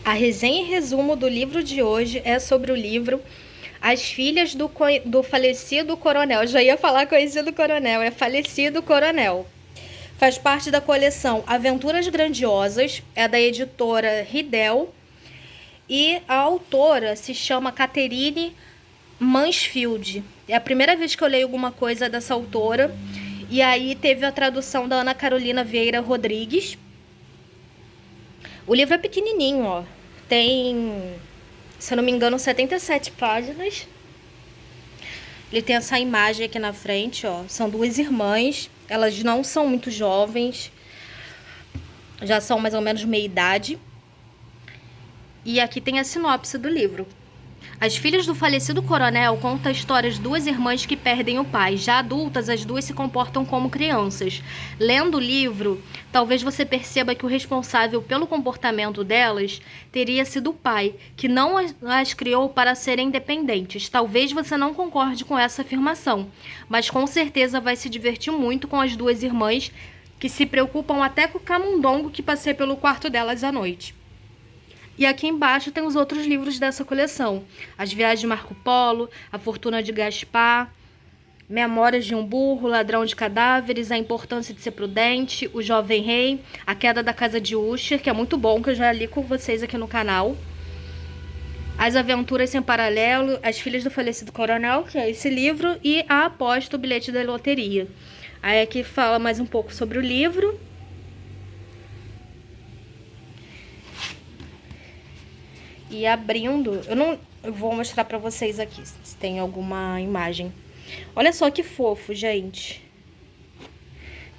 A resenha e resumo do livro de hoje é sobre o livro As Filhas do Falecido Coronel. Eu já ia falar conhecido coronel, é Falecido Coronel. Faz parte da coleção Aventuras Grandiosas, é da editora Riddell, e a autora se chama Catherine Mansfield. É a primeira vez que eu leio alguma coisa dessa autora. E aí teve a tradução da Ana Carolina Vieira Rodrigues. O livro é pequenininho, ó. Tem, se eu não me engano, 77 páginas. Ele tem essa imagem aqui na frente, ó. São duas irmãs. Elas não são muito jovens. Já são mais ou menos meia idade. E aqui tem a sinopse do livro. As Filhas do Falecido Coronel conta a história de duas irmãs que perdem o pai. Já adultas, as duas se comportam como crianças. Lendo o livro, talvez você perceba que o responsável pelo comportamento delas teria sido o pai, que não as criou para serem independentes. Talvez você não concorde com essa afirmação, mas com certeza vai se divertir muito com as duas irmãs, que se preocupam até com o camundongo que passei pelo quarto delas à noite. E aqui embaixo tem os outros livros dessa coleção. As Viagens de Marco Polo, A Fortuna de Gaspar, Memórias de um Burro, Ladrão de Cadáveres, A Importância de Ser Prudente, O Jovem Rei, A Queda da Casa de Usher, que é muito bom, que eu já li com vocês aqui no canal. As Aventuras Sem Paralelo, As Filhas do Falecido Coronel, que é esse livro, e A Aposta, o Bilhete da Loteria. Aí aqui fala mais um pouco sobre o livro. E abrindo, eu vou mostrar pra vocês aqui, se tem alguma imagem. Olha só que fofo, gente.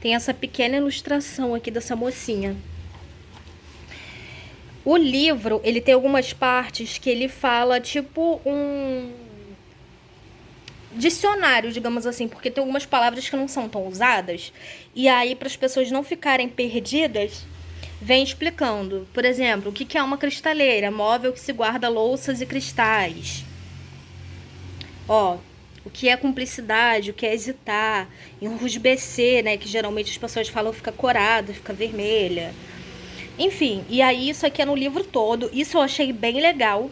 Tem essa pequena ilustração aqui dessa mocinha. O livro, ele tem algumas partes que ele fala tipo um dicionário, digamos assim, porque tem algumas palavras que não são tão usadas. E aí, para as pessoas não ficarem perdidas, vem explicando, por exemplo, o que é uma cristaleira, móvel que se guarda louças e cristais. Ó, o que é cumplicidade, o que é hesitar, enrusbecer, né, que geralmente as pessoas falam fica corada, fica vermelha. Enfim, e aí isso aqui é no livro todo, isso eu achei bem legal,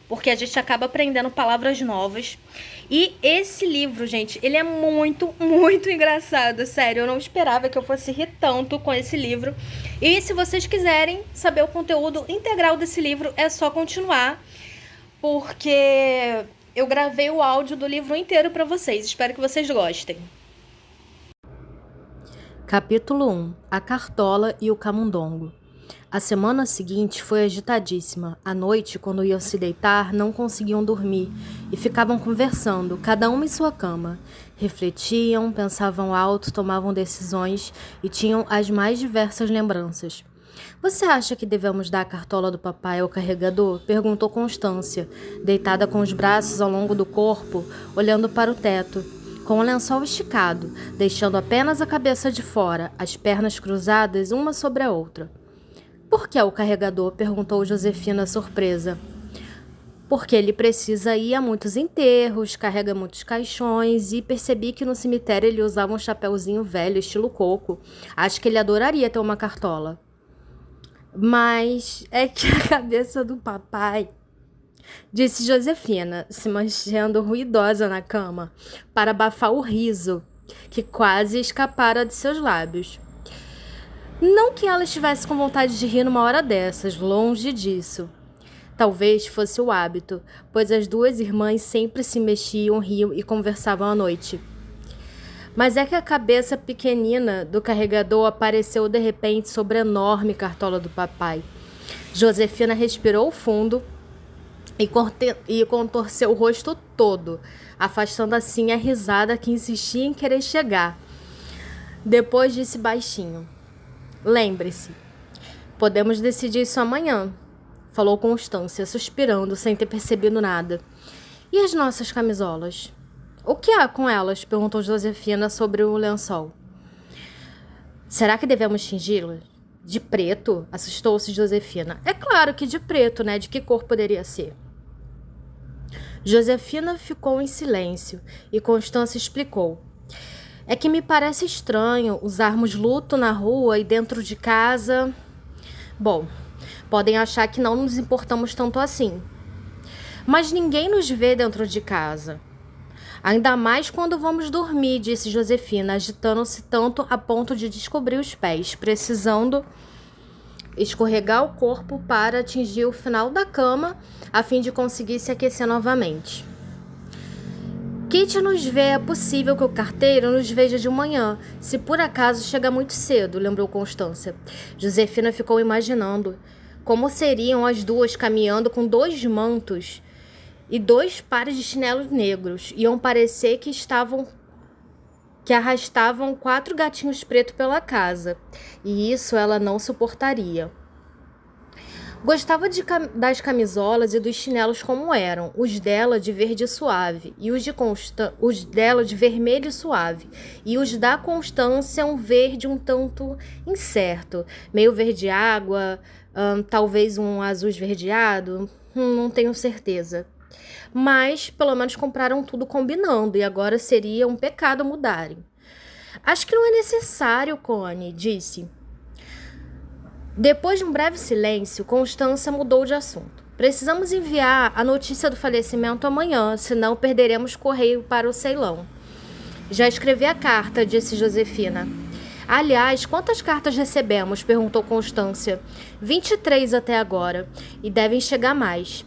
porque a gente acaba aprendendo palavras novas. E esse livro, gente, ele é muito, muito engraçado, sério. Eu não esperava que eu fosse rir tanto com esse livro. E se vocês quiserem saber o conteúdo integral desse livro, é só continuar, porque eu gravei o áudio do livro inteiro para vocês. Espero que vocês gostem. Capítulo 1. A Cartola e o Camundongo. A semana seguinte foi agitadíssima. À noite, quando iam se deitar, não conseguiam dormir e ficavam conversando, cada uma em sua cama. Refletiam, pensavam alto, tomavam decisões e tinham as mais diversas lembranças. Você acha que devemos dar a cartola do papai ao carregador? Perguntou Constância, deitada com os braços ao longo do corpo, olhando para o teto, com o lençol esticado, deixando apenas a cabeça de fora, as pernas cruzadas uma sobre a outra. Por que o carregador? Perguntou Josefina, surpresa. Porque ele precisa ir a muitos enterros, carrega muitos caixões e percebi que no cemitério ele usava um chapeuzinho velho, estilo coco. Acho que ele adoraria ter uma cartola. Mas é que a cabeça do papai, disse Josefina, se mexendo ruidosa na cama, para abafar o riso, que quase escapara de seus lábios. Não que ela estivesse com vontade de rir numa hora dessas, longe disso. Talvez fosse o hábito, pois as duas irmãs sempre se mexiam, riam e conversavam à noite. Mas é que a cabeça pequenina do carregador apareceu de repente sobre a enorme cartola do papai. Josefina respirou fundo e contorceu o rosto todo, afastando assim a risada que insistia em querer chegar. Depois disse baixinho: Lembre-se, podemos decidir isso amanhã, falou Constância, suspirando sem ter percebido nada. E as nossas camisolas? O que há com elas? Perguntou Josefina sobre o lençol. Será que devemos tingi-las? De preto? Assustou-se Josefina. É claro que de preto, né? De que cor poderia ser? Josefina ficou em silêncio e Constância explicou. É que me parece estranho usarmos luto na rua e dentro de casa. Bom, Podem achar que não nos importamos tanto assim. Mas ninguém nos vê dentro de casa. Ainda mais quando vamos dormir, disse Josefina, agitando-se tanto a ponto de descobrir os pés, precisando escorregar o corpo para atingir o final da cama, a fim de conseguir se aquecer novamente. Kate nos vê, é possível que o carteiro nos veja de manhã, se por acaso chega muito cedo, lembrou Constância. Josefina ficou imaginando como seriam as duas caminhando com 2 mantos e 2 pares de chinelos negros. Iam parecer que arrastavam 4 gatinhos pretos pela casa, e isso ela não suportaria. Gostava das camisolas e dos chinelos como eram, os dela de verde suave, e os dela de vermelho suave, e os da Constância um verde um tanto incerto, meio verde água, talvez um azul esverdeado, não tenho certeza. Mas, pelo menos compraram tudo combinando, e agora seria um pecado mudarem. Acho que não é necessário, Connie, disse. Depois de um breve silêncio, Constância mudou de assunto. Precisamos enviar a notícia do falecimento amanhã, senão perderemos correio para o Ceilão. Já escrevi a carta, disse Josefina. Aliás, quantas cartas recebemos? Perguntou Constância. 23 até agora, e devem chegar mais.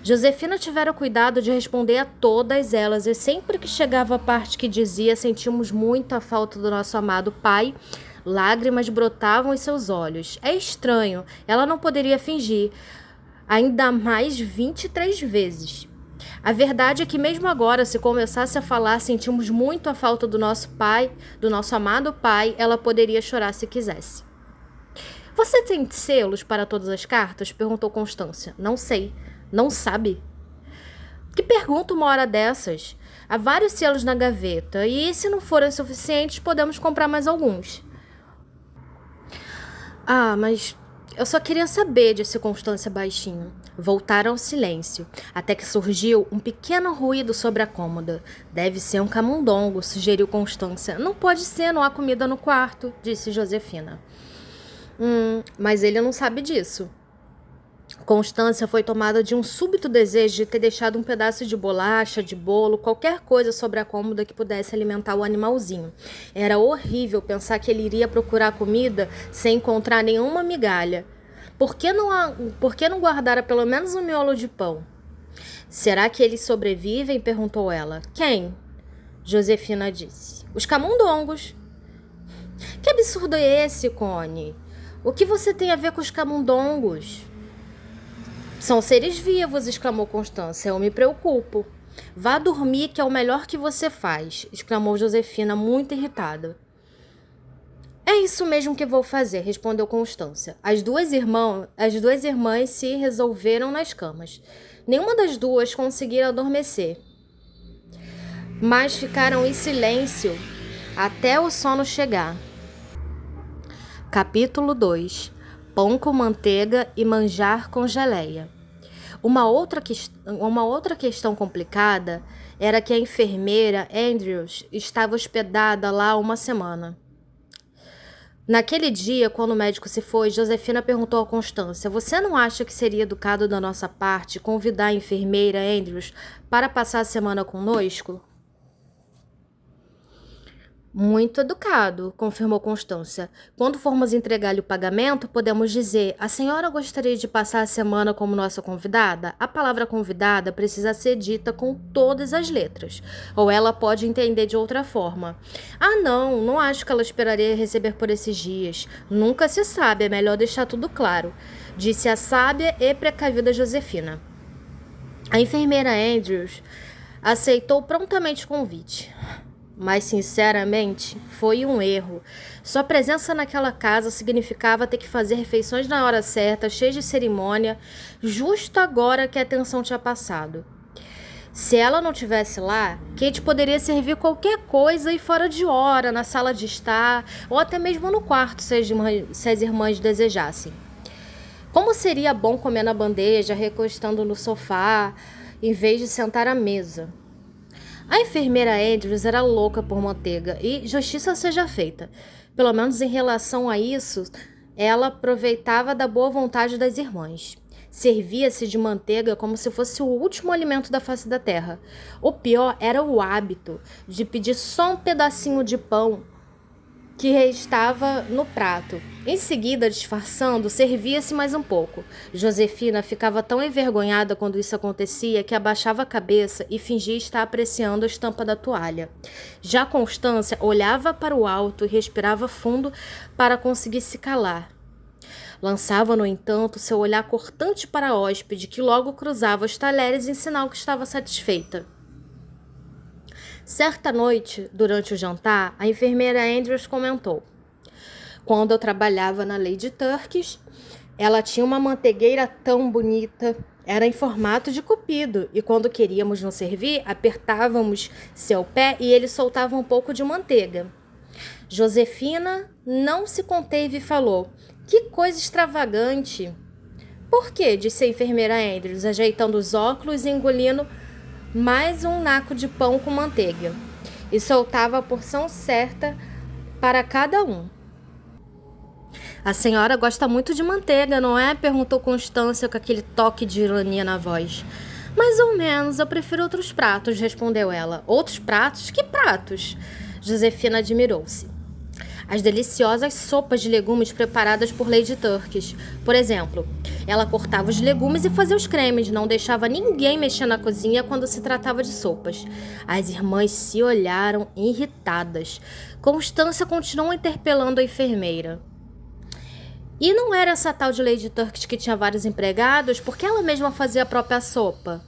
Josefina tivera cuidado de responder a todas elas, e sempre que chegava a parte que dizia sentimos muita falta do nosso amado pai, lágrimas brotavam em seus olhos. É estranho, ela não poderia fingir, ainda mais 23 vezes. A verdade é que mesmo agora, se começasse a falar sentimos muito a falta do nosso pai, do nosso amado pai, ela poderia chorar se quisesse. Você tem selos para todas as cartas? Perguntou Constância. Não sei. Não sabe? Que pergunta uma hora dessas? Há vários selos na gaveta, e se não forem suficientes, podemos comprar mais alguns. Mas eu só queria saber, disse Constância baixinho. Voltaram ao silêncio, até que surgiu um pequeno ruído sobre a cômoda. Deve ser um camundongo, sugeriu Constância. Não pode ser, não há comida no quarto, disse Josefina. Mas ele não sabe disso. Constância foi tomada de um súbito desejo de ter deixado um pedaço de bolacha, de bolo, qualquer coisa sobre a cômoda que pudesse alimentar o animalzinho. Era horrível pensar que ele iria procurar comida sem encontrar nenhuma migalha. Por que não guardara pelo menos um miolo de pão? Será que eles sobrevivem? Perguntou ela. Quem? Josefina disse. Os camundongos. Que absurdo é esse, Connie? O que você tem a ver com os camundongos? São seres vivos, exclamou Constância. Eu me preocupo. Vá dormir, que é o melhor que você faz, exclamou Josefina, muito irritada. É isso mesmo que vou fazer, respondeu Constância. As duas irmãs se resolveram nas camas. Nenhuma das duas conseguira adormecer, mas ficaram em silêncio até o sono chegar. Capítulo 2. Pão com manteiga e manjar com geleia. Uma outra questão complicada era que a enfermeira Andrews estava hospedada lá há uma semana. Naquele dia, quando o médico se foi, Josefina perguntou a Constância: você não acha que seria educado da nossa parte convidar a enfermeira Andrews para passar a semana conosco? Muito educado, confirmou Constância. Quando formos entregar-lhe o pagamento, podemos dizer: a senhora gostaria de passar a semana como nossa convidada? A palavra convidada precisa ser dita com todas as letras, ou ela pode entender de outra forma. Não acho que ela esperaria receber por esses dias. Nunca se sabe, é melhor deixar tudo claro, disse a sábia e precavida Josefina. A enfermeira Andrews aceitou prontamente o convite. Mas, sinceramente, foi um erro. Sua presença naquela casa significava ter que fazer refeições na hora certa, cheias de cerimônia, justo agora que a atenção tinha passado. Se ela não estivesse lá, Kate poderia servir qualquer coisa e fora de hora, na sala de estar, ou até mesmo no quarto, se as irmãs desejassem. Como seria bom comer na bandeja, recostando no sofá, em vez de sentar à mesa. A enfermeira Andrews era louca por manteiga, e justiça seja feita. Pelo menos em relação a isso, Ela aproveitava da boa vontade das irmãs. Servia-se de manteiga como se fosse o último alimento da face da terra. O pior era o hábito de pedir só um pedacinho de pão que restava no prato. Em seguida, disfarçando, servia-se mais um pouco. Josefina ficava tão envergonhada quando isso acontecia que abaixava a cabeça e fingia estar apreciando a estampa da toalha. Já Constância olhava para o alto e respirava fundo para conseguir se calar. Lançava, no entanto, seu olhar cortante para a hóspede, que logo cruzava os talheres em sinal que estava satisfeita. Certa noite, durante o jantar, a enfermeira Andrews comentou: quando eu trabalhava na Lady Turkish, ela tinha uma mantegueira tão bonita. Era em formato de cupido, e quando queríamos nos servir, apertávamos seu pé e ele soltava um pouco de manteiga. Josefina não se conteve e falou: que coisa extravagante! Por quê? Disse a enfermeira Andrews, ajeitando os óculos e engolindo mais um naco de pão com manteiga. E soltava a porção certa para cada um. A senhora gosta muito de manteiga, não é? Perguntou Constância com aquele toque de ironia na voz. Mais ou menos, eu prefiro outros pratos, respondeu ela. Outros pratos? Que pratos? Josefina admirou-se. As deliciosas sopas de legumes preparadas por Lady Turkish. Por exemplo, ela cortava os legumes e fazia os cremes, não deixava ninguém mexer na cozinha quando se tratava de sopas. As irmãs se olharam irritadas. Constância continuou interpelando a enfermeira. E não era essa tal de Lady Turkish que tinha vários empregados, porque ela mesma fazia a própria sopa?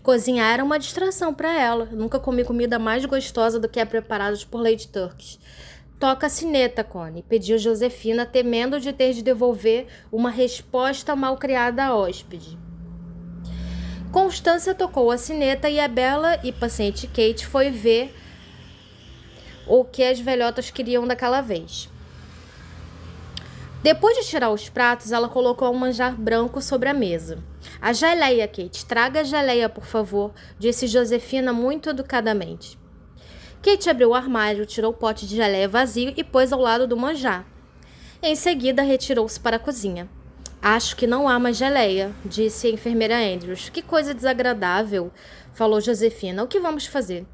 Cozinhar era uma distração para ela. Nunca comi comida mais gostosa do que a preparada por Lady Turkish. Toca a sineta, Connie, pediu Josefina, temendo de ter de devolver uma resposta mal criada à hóspede. Constância tocou a sineta e a bela e paciente Kate foi ver o que as velhotas queriam daquela vez. Depois de tirar os pratos, ela colocou um manjar branco sobre a mesa. A geleia, Kate, traga a geleia, por favor, disse Josefina muito educadamente. Kate abriu o armário, tirou o pote de geleia vazio e pôs ao lado do manjar. Em seguida, retirou-se para a cozinha. Acho que não há mais geleia, disse a enfermeira Andrews. Que coisa desagradável, falou Josefina. O que vamos fazer?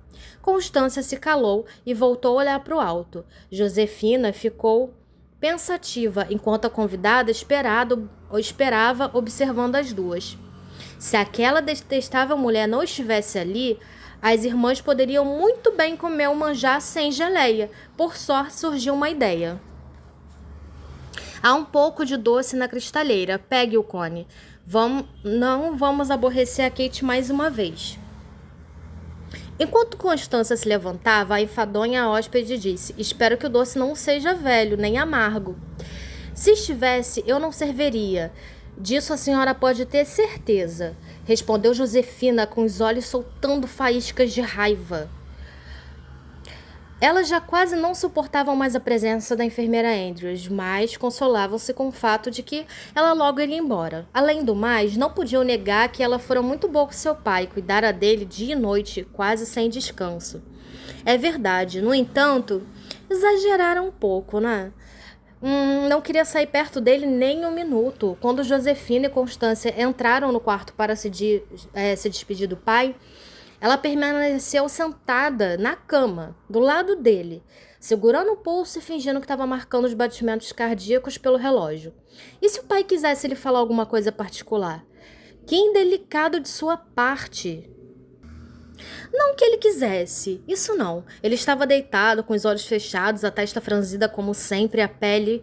Constância se calou e voltou a olhar para o alto. Josefina ficou pensativa, enquanto a convidada esperava observando as duas. Se aquela detestável mulher não estivesse ali, as irmãs poderiam muito bem comer o manjar sem geleia. Por sorte, surgiu uma ideia. Há um pouco de doce na cristaleira. Pegue-o, Connie. Não vamos aborrecer a Kate mais uma vez. Enquanto Constância se levantava, a enfadonha hóspede disse: espero que o doce não seja velho, nem amargo. Se estivesse, eu não serviria. Disso a senhora pode ter certeza, respondeu Josefina com os olhos soltando faíscas de raiva. Elas já quase não suportavam mais a presença da enfermeira Andrews, mas consolavam-se com o fato de que ela logo iria embora. Além do mais, não podiam negar que ela fora muito boa com seu pai, cuidara dele dia e noite, quase sem descanso. É verdade, no entanto, exageraram um pouco, né? Não queria sair perto dele nem um minuto. Quando Josefina e Constância entraram no quarto para se despedir do pai, ela permaneceu sentada na cama, do lado dele, segurando o pulso e fingindo que estava marcando os batimentos cardíacos pelo relógio. E se o pai quisesse lhe falar alguma coisa particular? Que indelicado de sua parte! Não que ele quisesse, isso não. Ele estava deitado, com os olhos fechados, a testa franzida como sempre, a pele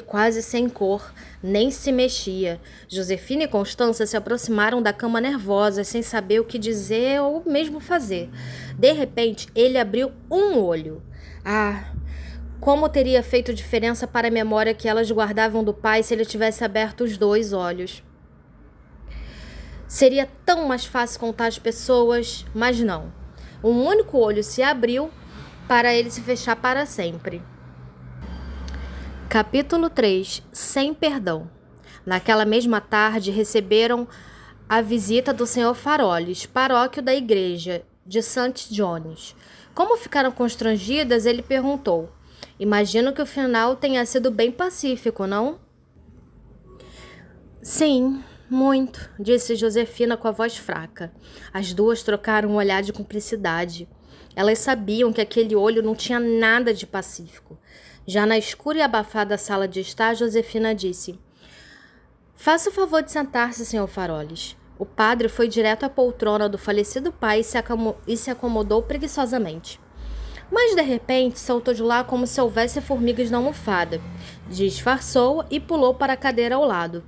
quase sem cor, nem se mexia. Josefina e Constância se aproximaram da cama nervosas, sem saber o que dizer ou mesmo fazer. De repente, ele abriu um olho. Como teria feito diferença para a memória que elas guardavam do pai se ele tivesse aberto os dois olhos. Seria tão mais fácil contar as pessoas, mas não. Um único olho se abriu para ele se fechar para sempre. Capítulo 3. Sem perdão. Naquela mesma tarde receberam a visita do Sr. Faroles, paróquio da igreja de St. John's. Como ficaram constrangidas, ele perguntou: Imagino que o final tenha sido bem pacífico, não? Sim, muito, disse Josefina com a voz fraca. As duas trocaram um olhar de cumplicidade. Elas sabiam que aquele olho não tinha nada de pacífico. Já na escura e abafada sala de estar, Josefina disse: Faça o favor de sentar-se, Sr. Faroles. O padre foi direto à poltrona do falecido pai e se acomodou preguiçosamente. Mas, de repente, saltou de lá como se houvesse formigas na almofada. Disfarçou e pulou para a cadeira ao lado.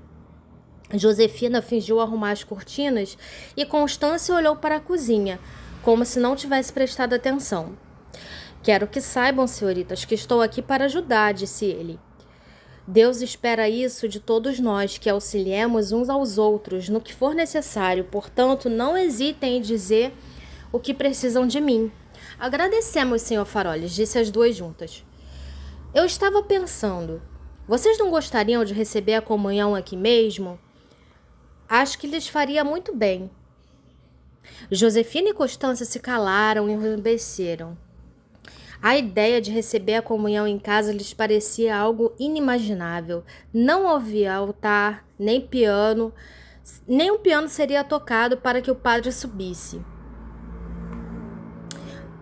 Josefina fingiu arrumar as cortinas e Constância olhou para a cozinha, como se não tivesse prestado atenção. Quero que saibam, senhoritas, que estou aqui para ajudar, disse ele. Deus espera isso de todos nós, que auxiliemos uns aos outros no que for necessário. Portanto, não hesitem em dizer o que precisam de mim. Agradecemos, Sr. Faroles, disse as duas juntas. Eu estava pensando, vocês não gostariam de receber a comunhão aqui mesmo? Acho que lhes faria muito bem. Josefina e Constância se calaram e enrubesceram. A ideia de receber a comunhão em casa lhes parecia algo inimaginável. Não havia altar, nem piano, nem um piano seria tocado para que o padre subisse.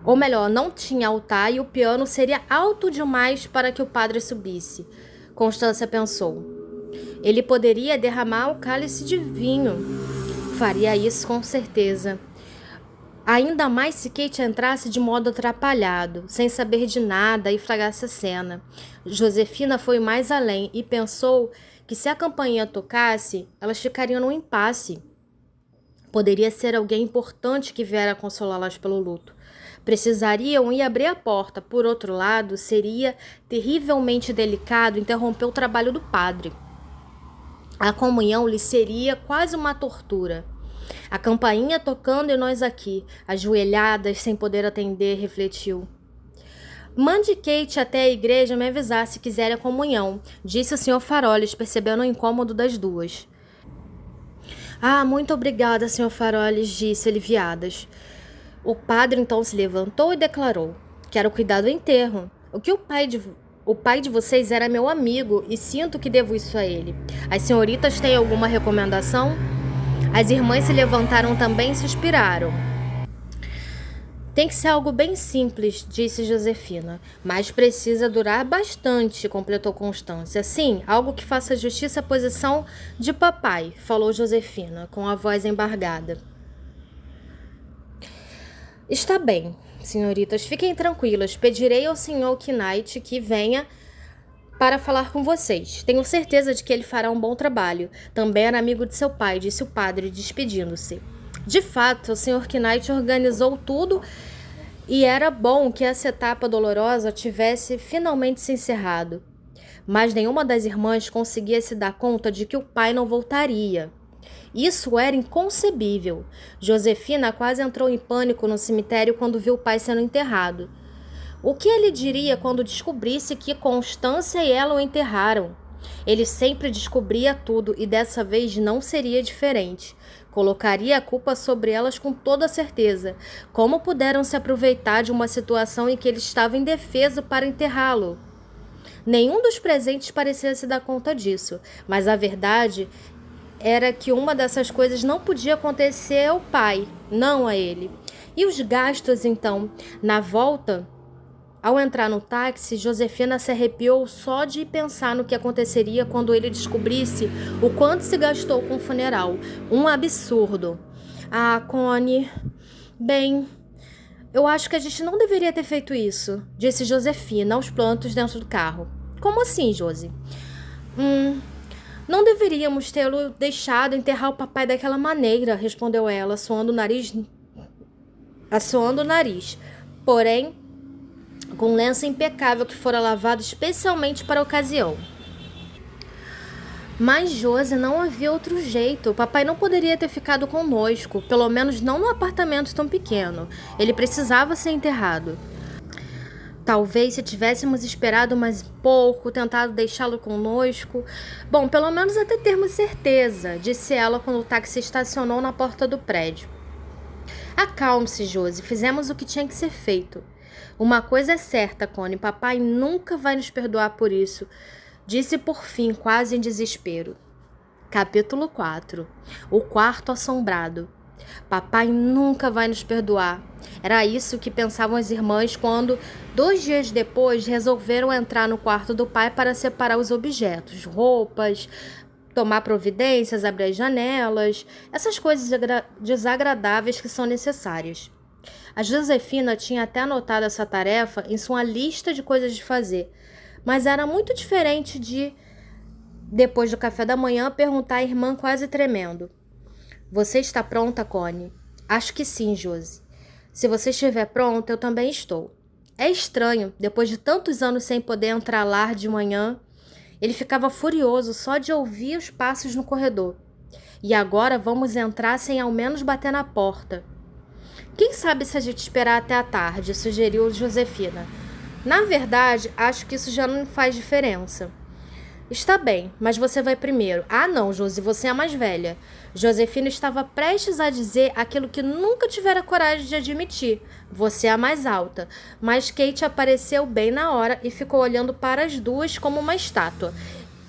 Ou melhor, não tinha altar e o piano seria alto demais para que o padre subisse. Constância pensou. Ele poderia derramar o cálice de vinho. Faria isso com certeza. Ainda mais se Kate entrasse de modo atrapalhado, sem saber de nada e fragasse a cena. Josefina foi mais além e pensou que se a campainha tocasse, elas ficariam num impasse. Poderia ser alguém importante que viera consolá-las pelo luto. Precisariam ir abrir a porta. Por outro lado, seria terrivelmente delicado interromper o trabalho do padre. A comunhão lhe seria quase uma tortura. A campainha tocando e nós aqui, ajoelhadas, sem poder atender, refletiu. Mande Kate até a igreja me avisar se quiser a comunhão, disse o Sr. Faroles, percebendo o incômodo das duas. Muito obrigada, Sr. Faroles, disse aliviadas. O padre então se levantou e declarou: Quero cuidar do enterro. O pai de vocês era meu amigo e sinto que devo isso a ele. As senhoritas têm alguma recomendação? As irmãs se levantaram também e suspiraram. Tem que ser algo bem simples, disse Josefina. Mas precisa durar bastante, completou Constância. Sim, algo que faça justiça à posição de papai, falou Josefina, com a voz embargada. Está bem, senhoritas, fiquem tranquilas. Pedirei ao Sr. Knight que venha para falar com vocês. Tenho certeza de que ele fará um bom trabalho. Também era amigo de seu pai, disse o padre, despedindo-se. De fato, o Sr. Knight organizou tudo e era bom que essa etapa dolorosa tivesse finalmente se encerrado. Mas nenhuma das irmãs conseguia se dar conta de que o pai não voltaria. Isso era inconcebível. Josefina quase entrou em pânico no cemitério quando viu o pai sendo enterrado. O que ele diria quando descobrisse que Constância e ela o enterraram? Ele sempre descobria tudo e dessa vez não seria diferente. Colocaria a culpa sobre elas com toda certeza. Como puderam se aproveitar de uma situação em que ele estava indefeso para enterrá-lo? Nenhum dos presentes parecia se dar conta disso, mas a verdade era que uma dessas coisas não podia acontecer ao pai, não a ele. E os gastos, então? Na volta, ao entrar no táxi, Josefina se arrepiou só de pensar no que aconteceria quando ele descobrisse o quanto se gastou com o funeral. Um absurdo. Connie, bem, eu acho que a gente não deveria ter feito isso, disse Josefina aos prantos dentro do carro. Como assim, Josi? Não deveríamos tê-lo deixado enterrar o papai daquela maneira, respondeu ela, assoando o nariz. Porém, com um lenço impecável que fora lavado especialmente para a ocasião. Mas, Josi, não havia outro jeito. O papai não poderia ter ficado conosco, pelo menos não num apartamento tão pequeno. Ele precisava ser enterrado. Talvez se tivéssemos esperado mais pouco, tentado deixá-lo conosco. Bom, pelo menos até termos certeza, disse ela quando o táxi estacionou na porta do prédio. Acalme-se, Josi. Fizemos o que tinha que ser feito. Uma coisa é certa, Connie, papai nunca vai nos perdoar por isso, disse por fim, quase em desespero. Capítulo 4. O quarto assombrado. Papai nunca vai nos perdoar. Era isso que pensavam as irmãs quando, 2 dias depois, resolveram entrar no quarto do pai para separar os objetos, roupas, tomar providências, abrir as janelas, essas coisas desagradáveis que são necessárias. A Josefina tinha até anotado essa tarefa em sua lista de coisas de fazer, mas era muito diferente de, depois do café da manhã, perguntar à irmã quase tremendo. Você está pronta, Connie? Acho que sim, Josi. Se você estiver pronta, eu também estou. É estranho, depois de tantos anos sem poder entrar lá de manhã, ele ficava furioso só de ouvir os passos no corredor. E agora vamos entrar sem ao menos bater na porta. Quem sabe se a gente esperar até a tarde, sugeriu Josefina. Na verdade, acho que isso já não faz diferença. Está bem, mas você vai primeiro. Ah, não, Josi, você é a mais velha. Josefina estava prestes a dizer aquilo que nunca tivera coragem de admitir. Você é a mais alta. Mas Kate apareceu bem na hora e ficou olhando para as duas como uma estátua.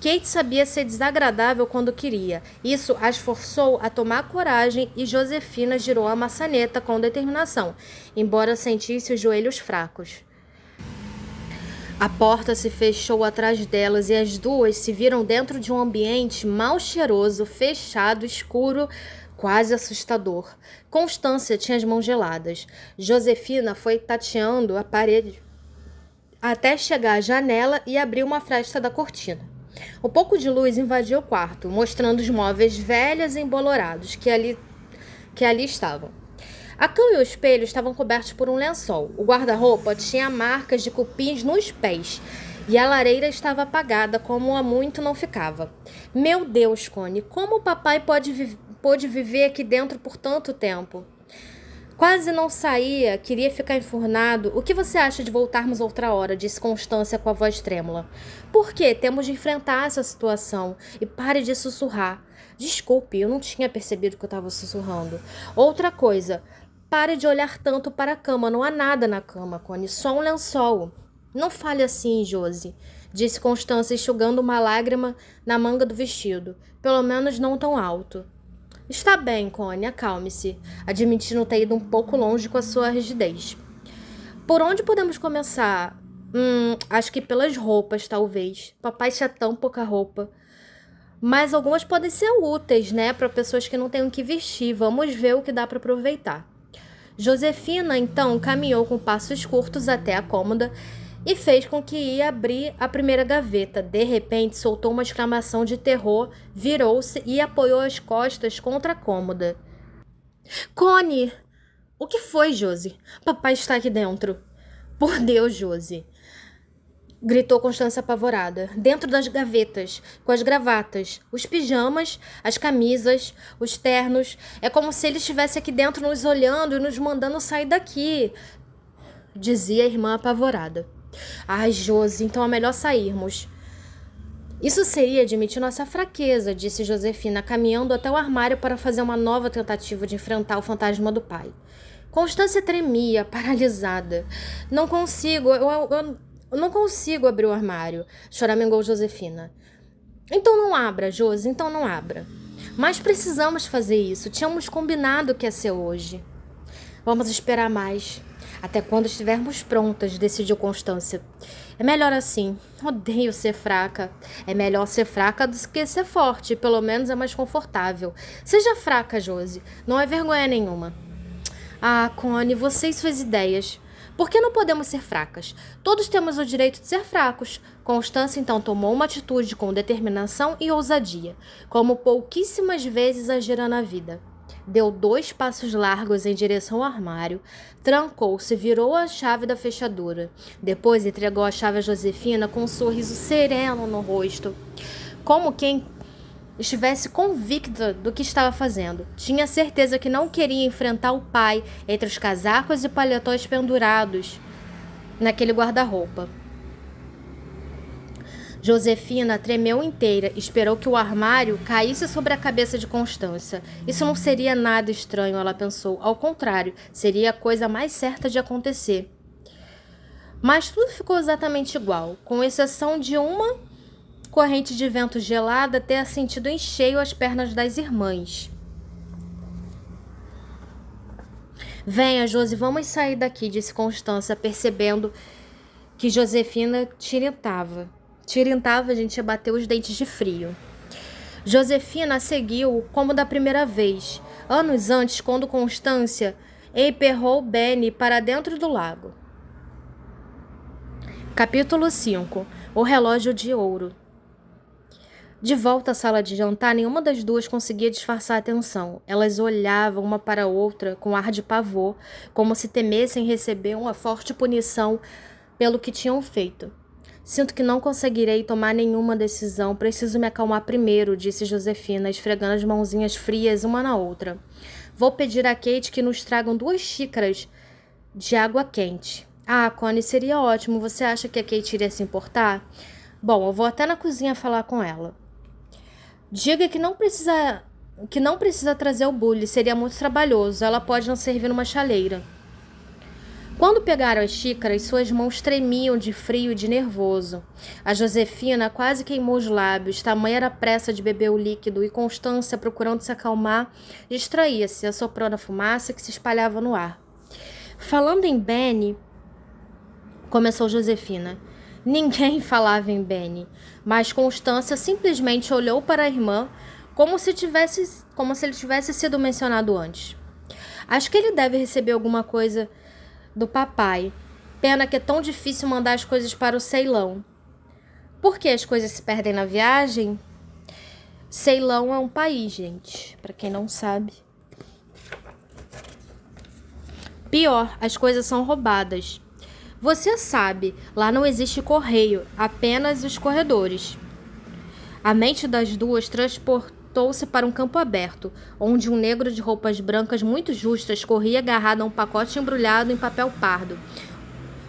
Kate sabia ser desagradável quando queria. Isso as forçou a tomar coragem e Josefina girou a maçaneta com determinação, embora sentisse os joelhos fracos. A porta se fechou atrás delas e as duas se viram dentro de um ambiente mal cheiroso, fechado, escuro, quase assustador. Constância tinha as mãos geladas. Josefina foi tateando a parede até chegar à janela e abrir uma fresta da cortina. Um pouco de luz invadiu o quarto, mostrando os móveis velhos e embolorados que ali estavam. A cama e o espelho estavam cobertos por um lençol. O guarda-roupa tinha marcas de cupins nos pés e a lareira estava apagada, como há muito não ficava. Meu Deus, Connie, como o papai pôde viver aqui dentro por tanto tempo? Quase não saía, queria ficar enfurnado. O que você acha de voltarmos outra hora? Disse Constância com a voz trêmula. Por quê? Temos de enfrentar essa situação. E pare de sussurrar. Desculpe, eu não tinha percebido que eu estava sussurrando. Outra coisa, pare de olhar tanto para a cama. Não há nada na cama, Connie, só um lençol. Não fale assim, Josi, disse Constância, enxugando uma lágrima na manga do vestido. Pelo menos não tão alto. Está bem, Connie, acalme-se, admitindo ter ido um pouco longe com a sua rigidez. Por onde podemos começar? Acho que pelas roupas, talvez. Papai tinha tão pouca roupa. Mas algumas podem ser úteis, né? Para pessoas que não têm o que vestir. Vamos ver o que dá para aproveitar. Josefina, então, caminhou com passos curtos até a cômoda e fez com que ia abrir a primeira gaveta. De repente, soltou uma exclamação de terror, virou-se e apoiou as costas contra a cômoda. Connie! O que foi, Josi? Papai está aqui dentro. Por Deus, Josi! Gritou Constância apavorada. Dentro das gavetas, com as gravatas, os pijamas, as camisas, os ternos. É como se ele estivesse aqui dentro nos olhando e nos mandando sair daqui, dizia a irmã apavorada. Ai, Josi, então é melhor sairmos. Isso seria admitir nossa fraqueza, disse Josefina, caminhando até o armário para fazer uma nova tentativa de enfrentar o fantasma do pai. Constância tremia, paralisada. Não consigo, eu não consigo abrir o armário, choramingou Josefina. Então não abra, Josi, então não abra. Mas precisamos fazer isso, tínhamos combinado que ia ser hoje. Vamos esperar mais. Até quando estivermos prontas, decidiu Constância. É melhor assim. Odeio ser fraca. É melhor ser fraca do que ser forte. Pelo menos é mais confortável. Seja fraca, Josi. Não é vergonha nenhuma. Ah, Connie, você e suas ideias. Por que não podemos ser fracas? Todos temos o direito de ser fracos. Constância então tomou uma atitude com determinação e ousadia, como pouquíssimas vezes agira na vida. Deu 2 passos largos em direção ao armário, trancou-se e virou a chave da fechadura. Depois entregou a chave a Josefina com um sorriso sereno no rosto, como quem estivesse convicta do que estava fazendo. Tinha certeza que não queria enfrentar o pai entre os casacos e paletós pendurados naquele guarda-roupa. Josefina tremeu inteira, esperou que o armário caísse sobre a cabeça de Constância. Isso não seria nada estranho, ela pensou. Ao contrário, seria a coisa mais certa de acontecer. Mas tudo ficou exatamente igual, com exceção de uma corrente de vento gelada ter sentido em cheio as pernas das irmãs. Venha, Josi, vamos sair daqui, disse Constância, percebendo que Josefina tirintava. Tirintava, a gente ia bater os dentes de frio. Josefina seguiu como da primeira vez, anos antes, quando Constância emperrou Benny para dentro do lago. Capítulo 5. O relógio de ouro. De volta à sala de jantar, nenhuma das duas conseguia disfarçar a atenção. Elas olhavam uma para a outra com ar de pavor, como se temessem receber uma forte punição pelo que tinham feito. Sinto que não conseguirei tomar nenhuma decisão. Preciso me acalmar primeiro, disse Josefina, esfregando as mãozinhas frias uma na outra. Vou pedir a Kate que nos tragam 2 xícaras de água quente. Ah, Connie, seria ótimo. Você acha que a Kate iria se importar? Bom, eu vou até na cozinha falar com ela. Diga que não precisa trazer o bule, seria muito trabalhoso. Ela pode não servir numa chaleira. Quando pegaram as xícaras, suas mãos tremiam de frio e de nervoso. A Josefina quase queimou os lábios, tamanha era a pressa de beber o líquido, e Constância, procurando se acalmar, distraía-se, assoprando a fumaça que se espalhava no ar. Falando em Benny, começou Josefina. Ninguém falava em Benny, mas Constância simplesmente olhou para a irmã como se ele tivesse sido mencionado antes. Acho que ele deve receber alguma coisa do papai. Pena que é tão difícil mandar as coisas para o Ceilão. Por que as coisas se perdem na viagem? Ceilão é um país, gente, para quem não sabe. Pior, as coisas são roubadas. Você sabe, lá não existe correio, apenas os corredores. A mente das duas transportou-se para um campo aberto, onde um negro de roupas brancas muito justas corria agarrado a um pacote embrulhado em papel pardo.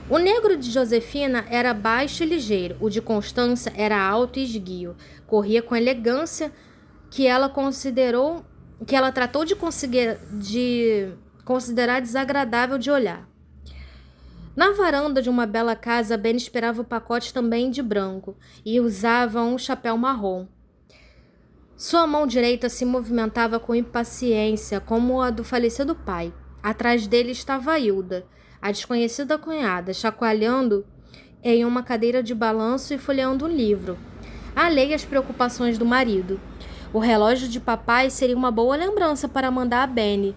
O negro de Josefina era baixo e ligeiro, o de Constância era alto e esguio. Corria com elegância que ela tratou de considerar desagradável de olhar. Na varanda de uma bela casa, Ben esperava o pacote também de branco e usava um chapéu marrom. Sua mão direita se movimentava com impaciência, como a do falecido pai. Atrás dele estava a Hilda, a desconhecida cunhada, chacoalhando em uma cadeira de balanço e folheando um livro, alheia às preocupações do marido. O relógio de papai seria uma boa lembrança para mandar a Benny,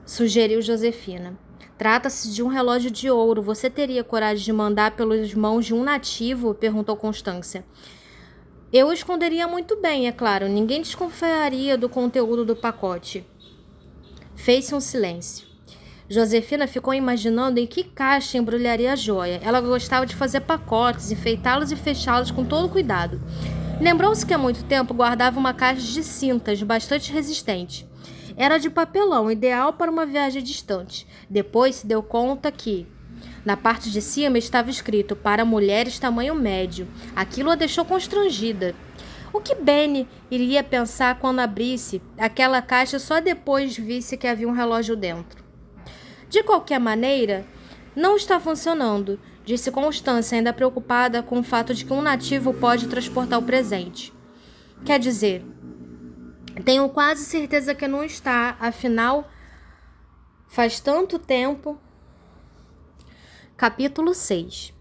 sugeriu Josefina. Trata-se de um relógio de ouro. Você teria coragem de mandar pelas mãos de um nativo? Perguntou Constância. Eu o esconderia muito bem, é claro. Ninguém desconfiaria do conteúdo do pacote. Fez-se um silêncio. Josefina ficou imaginando em que caixa embrulharia a joia. Ela gostava de fazer pacotes, enfeitá-los e fechá-los com todo cuidado. Lembrou-se que há muito tempo guardava uma caixa de cintas bastante resistente. Era de papelão, ideal para uma viagem distante. Depois se deu conta que, na parte de cima, estava escrito para mulheres tamanho médio. Aquilo a deixou constrangida. O que Benny iria pensar quando abrisse aquela caixa só depois visse que havia um relógio dentro? De qualquer maneira, não está funcionando, disse Constância, ainda preocupada com o fato de que um nativo pode transportar o presente. Quer dizer, tenho quase certeza que não está, afinal, faz tanto tempo. Capítulo 6.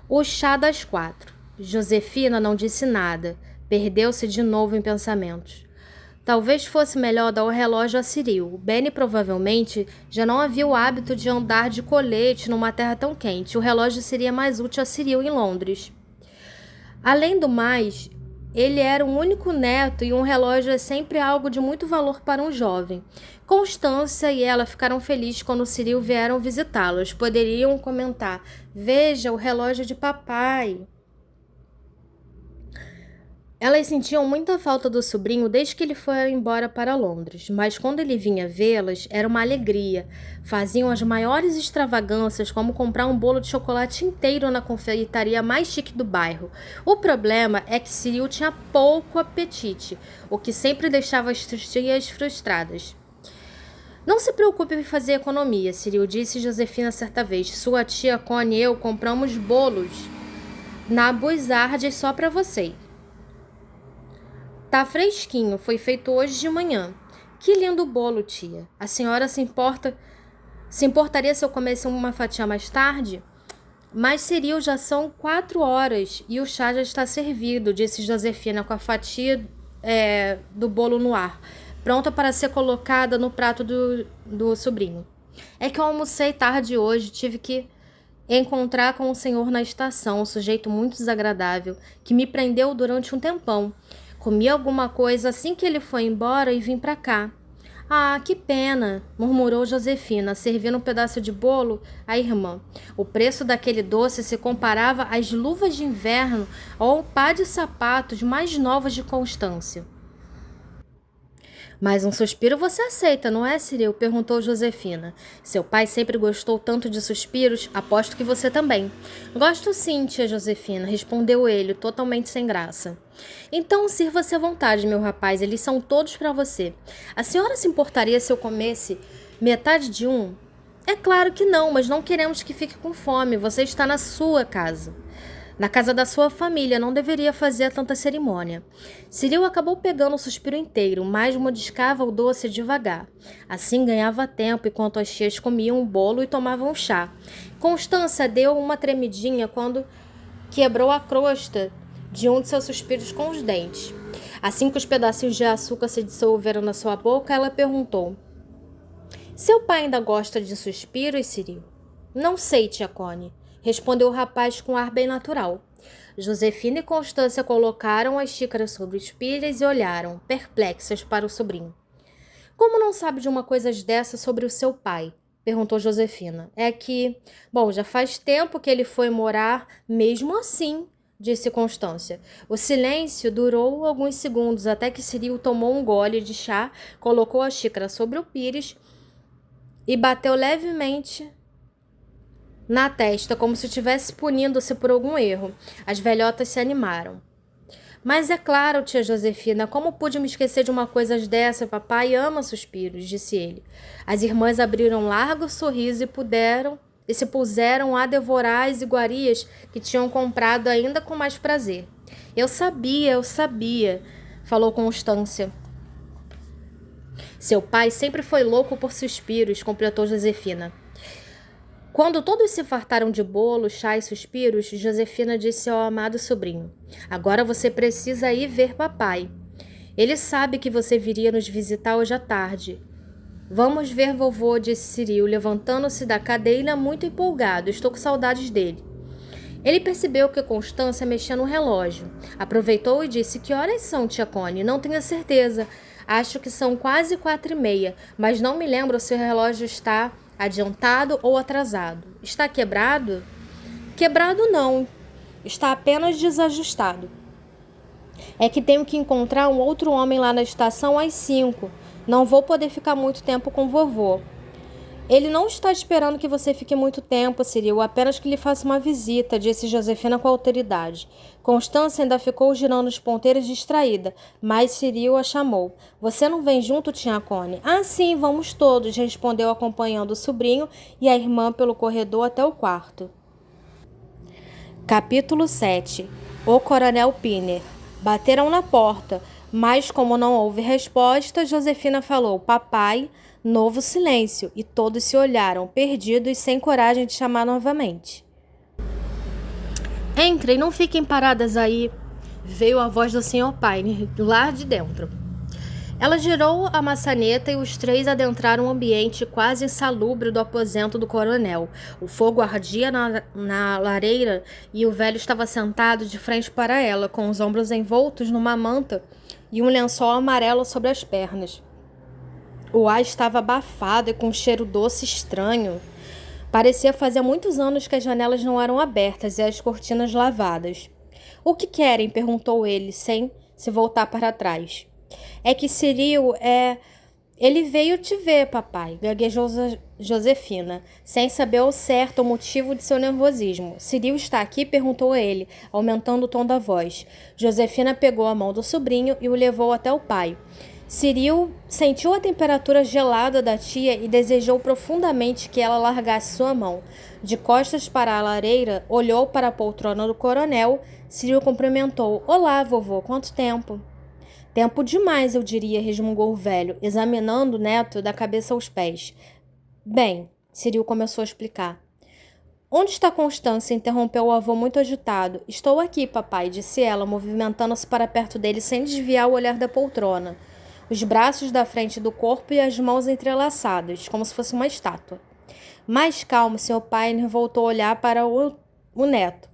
O chá das 4. Josefina não disse nada, perdeu-se de novo em pensamentos. Talvez fosse melhor dar o relógio a Cyril. Benny provavelmente já não havia o hábito de andar de colete numa terra tão quente. O relógio seria mais útil a Cyril em Londres. Além do mais, ele era um único neto e um relógio é sempre algo de muito valor para um jovem. Constância e ela ficaram felizes quando Cyril vieram visitá-los. Poderiam comentar: veja o relógio de papai. Elas sentiam muita falta do sobrinho desde que ele foi embora para Londres, mas quando ele vinha vê-las, era uma alegria. Faziam as maiores extravagâncias, como comprar um bolo de chocolate inteiro na confeitaria mais chique do bairro. O problema é que Cyril tinha pouco apetite, o que sempre deixava as tias frustradas. Não se preocupe em fazer economia, Ciril, disse Josefina certa vez. Sua tia Connie e eu compramos bolos na Buizardes só para você. Tá fresquinho, foi feito hoje de manhã. Que lindo bolo, tia. A senhora se importaria se eu comesse uma fatia mais tarde? Mas Ciril, já são 4 horas e o chá já está servido, disse Josefina com a fatia do bolo no ar, pronta para ser colocada no prato do sobrinho. É que eu almocei tarde hoje, tive que encontrar com o senhor na estação, um sujeito muito desagradável, que me prendeu durante um tempão. Comi alguma coisa assim que ele foi embora e vim para cá. Ah, que pena, murmurou Josefina, servindo um pedaço de bolo à irmã. O preço daquele doce se comparava às luvas de inverno ou ao par de sapatos mais novos de Constância. Mas um suspiro você aceita, não é, Ciril? Perguntou Josefina. Seu pai sempre gostou tanto de suspiros, aposto que você também. Gosto sim, tia Josefina, respondeu ele, totalmente sem graça. Então sirva-se à vontade, meu rapaz, eles são todos para você. A senhora se importaria se eu comesse metade de um? É claro que não, mas não queremos que fique com fome, você está na sua casa. Na casa da sua família, não deveria fazer tanta cerimônia. Ciril acabou pegando o suspiro inteiro, mas mordiscava o doce devagar. Assim ganhava tempo enquanto as tias comiam o bolo e tomavam chá. Constância deu uma tremidinha quando quebrou a crosta de um de seus suspiros com os dentes. Assim que os pedacinhos de açúcar se dissolveram na sua boca, ela perguntou: seu pai ainda gosta de suspiros, Ciril? Não sei, tia Connie, respondeu o rapaz com ar bem natural. Josefina e Constância colocaram as xícaras sobre os pilhas e olharam, perplexas, para o sobrinho. Como não sabe de uma coisa dessa sobre o seu pai? Perguntou Josefina. É que, já faz tempo que ele foi morar mesmo assim, disse Constância. O silêncio durou alguns segundos até que Ciril tomou um gole de chá, colocou a xícara sobre o pires e bateu levemente na testa, como se estivesse punindo-se por algum erro. As velhotas se animaram. Mas é claro, tia Josefina, como pude me esquecer de uma coisa dessa? Papai ama suspiros, disse ele. As irmãs abriram um largo sorriso e se puseram a devorar as iguarias que tinham comprado ainda com mais prazer. Eu sabia, falou Constância. Seu pai sempre foi louco por suspiros, completou Josefina. Quando todos se fartaram de bolo, chá e suspiros, Josefina disse ao amado sobrinho: agora você precisa ir ver papai. Ele sabe que você viria nos visitar hoje à tarde. Vamos ver vovô, disse Ciril, levantando-se da cadeira muito empolgado. Estou com saudades dele. Ele percebeu que Constância mexia no relógio. Aproveitou e disse: que horas são, tia Connie? Não tenho certeza. Acho que são quase 4h30, mas não me lembro se o relógio está adiantado ou atrasado. Está quebrado? Quebrado não. Está apenas desajustado. É que tenho que encontrar um outro homem lá na estação às 5. Não vou poder ficar muito tempo com vovô. Ele não está esperando que você fique muito tempo, Ciril, apenas que lhe faça uma visita, disse Josefina com autoridade. Constância ainda ficou girando os ponteiros distraída, mas Ciril a chamou. Você não vem junto, tia Connie? Ah, sim, vamos todos, respondeu acompanhando o sobrinho e a irmã pelo corredor até o quarto. Capítulo 7. O Coronel Pinner. Bateram na porta, mas como não houve resposta, Josefina falou: papai. Novo silêncio, e todos se olharam, perdidos, sem coragem de chamar novamente. Entrem, não fiquem paradas aí, veio a voz do Sr. Pine, lá de dentro. Ela girou a maçaneta e os 3 adentraram o ambiente quase insalubre do aposento do coronel. O fogo ardia na lareira e o velho estava sentado de frente para ela, com os ombros envoltos numa manta e um lençol amarelo sobre as pernas. O ar estava abafado e com um cheiro doce estranho. Parecia fazer muitos anos que as janelas não eram abertas e as cortinas lavadas. O que querem? Perguntou ele, sem se voltar para trás. É que Ciril Ele veio te ver, papai, gaguejou Josefina, sem saber ao certo o motivo de seu nervosismo. Ciril está aqui? Perguntou ele, aumentando o tom da voz. Josefina pegou a mão do sobrinho e o levou até o pai. Cyril sentiu a temperatura gelada da tia e desejou profundamente que ela largasse sua mão. De costas para a lareira, olhou para a poltrona do coronel. Cyril cumprimentou. Olá, vovô, quanto tempo? Tempo demais, eu diria, resmungou o velho, examinando o neto da cabeça aos pés. Bem, Cyril começou a explicar. Onde está Constância? Interrompeu o avô muito agitado. Estou aqui, papai, disse ela, movimentando-se para perto dele sem desviar o olhar da poltrona. Os braços da frente do corpo e as mãos entrelaçadas, como se fosse uma estátua. Mais calmo, seu pai voltou a olhar para o neto.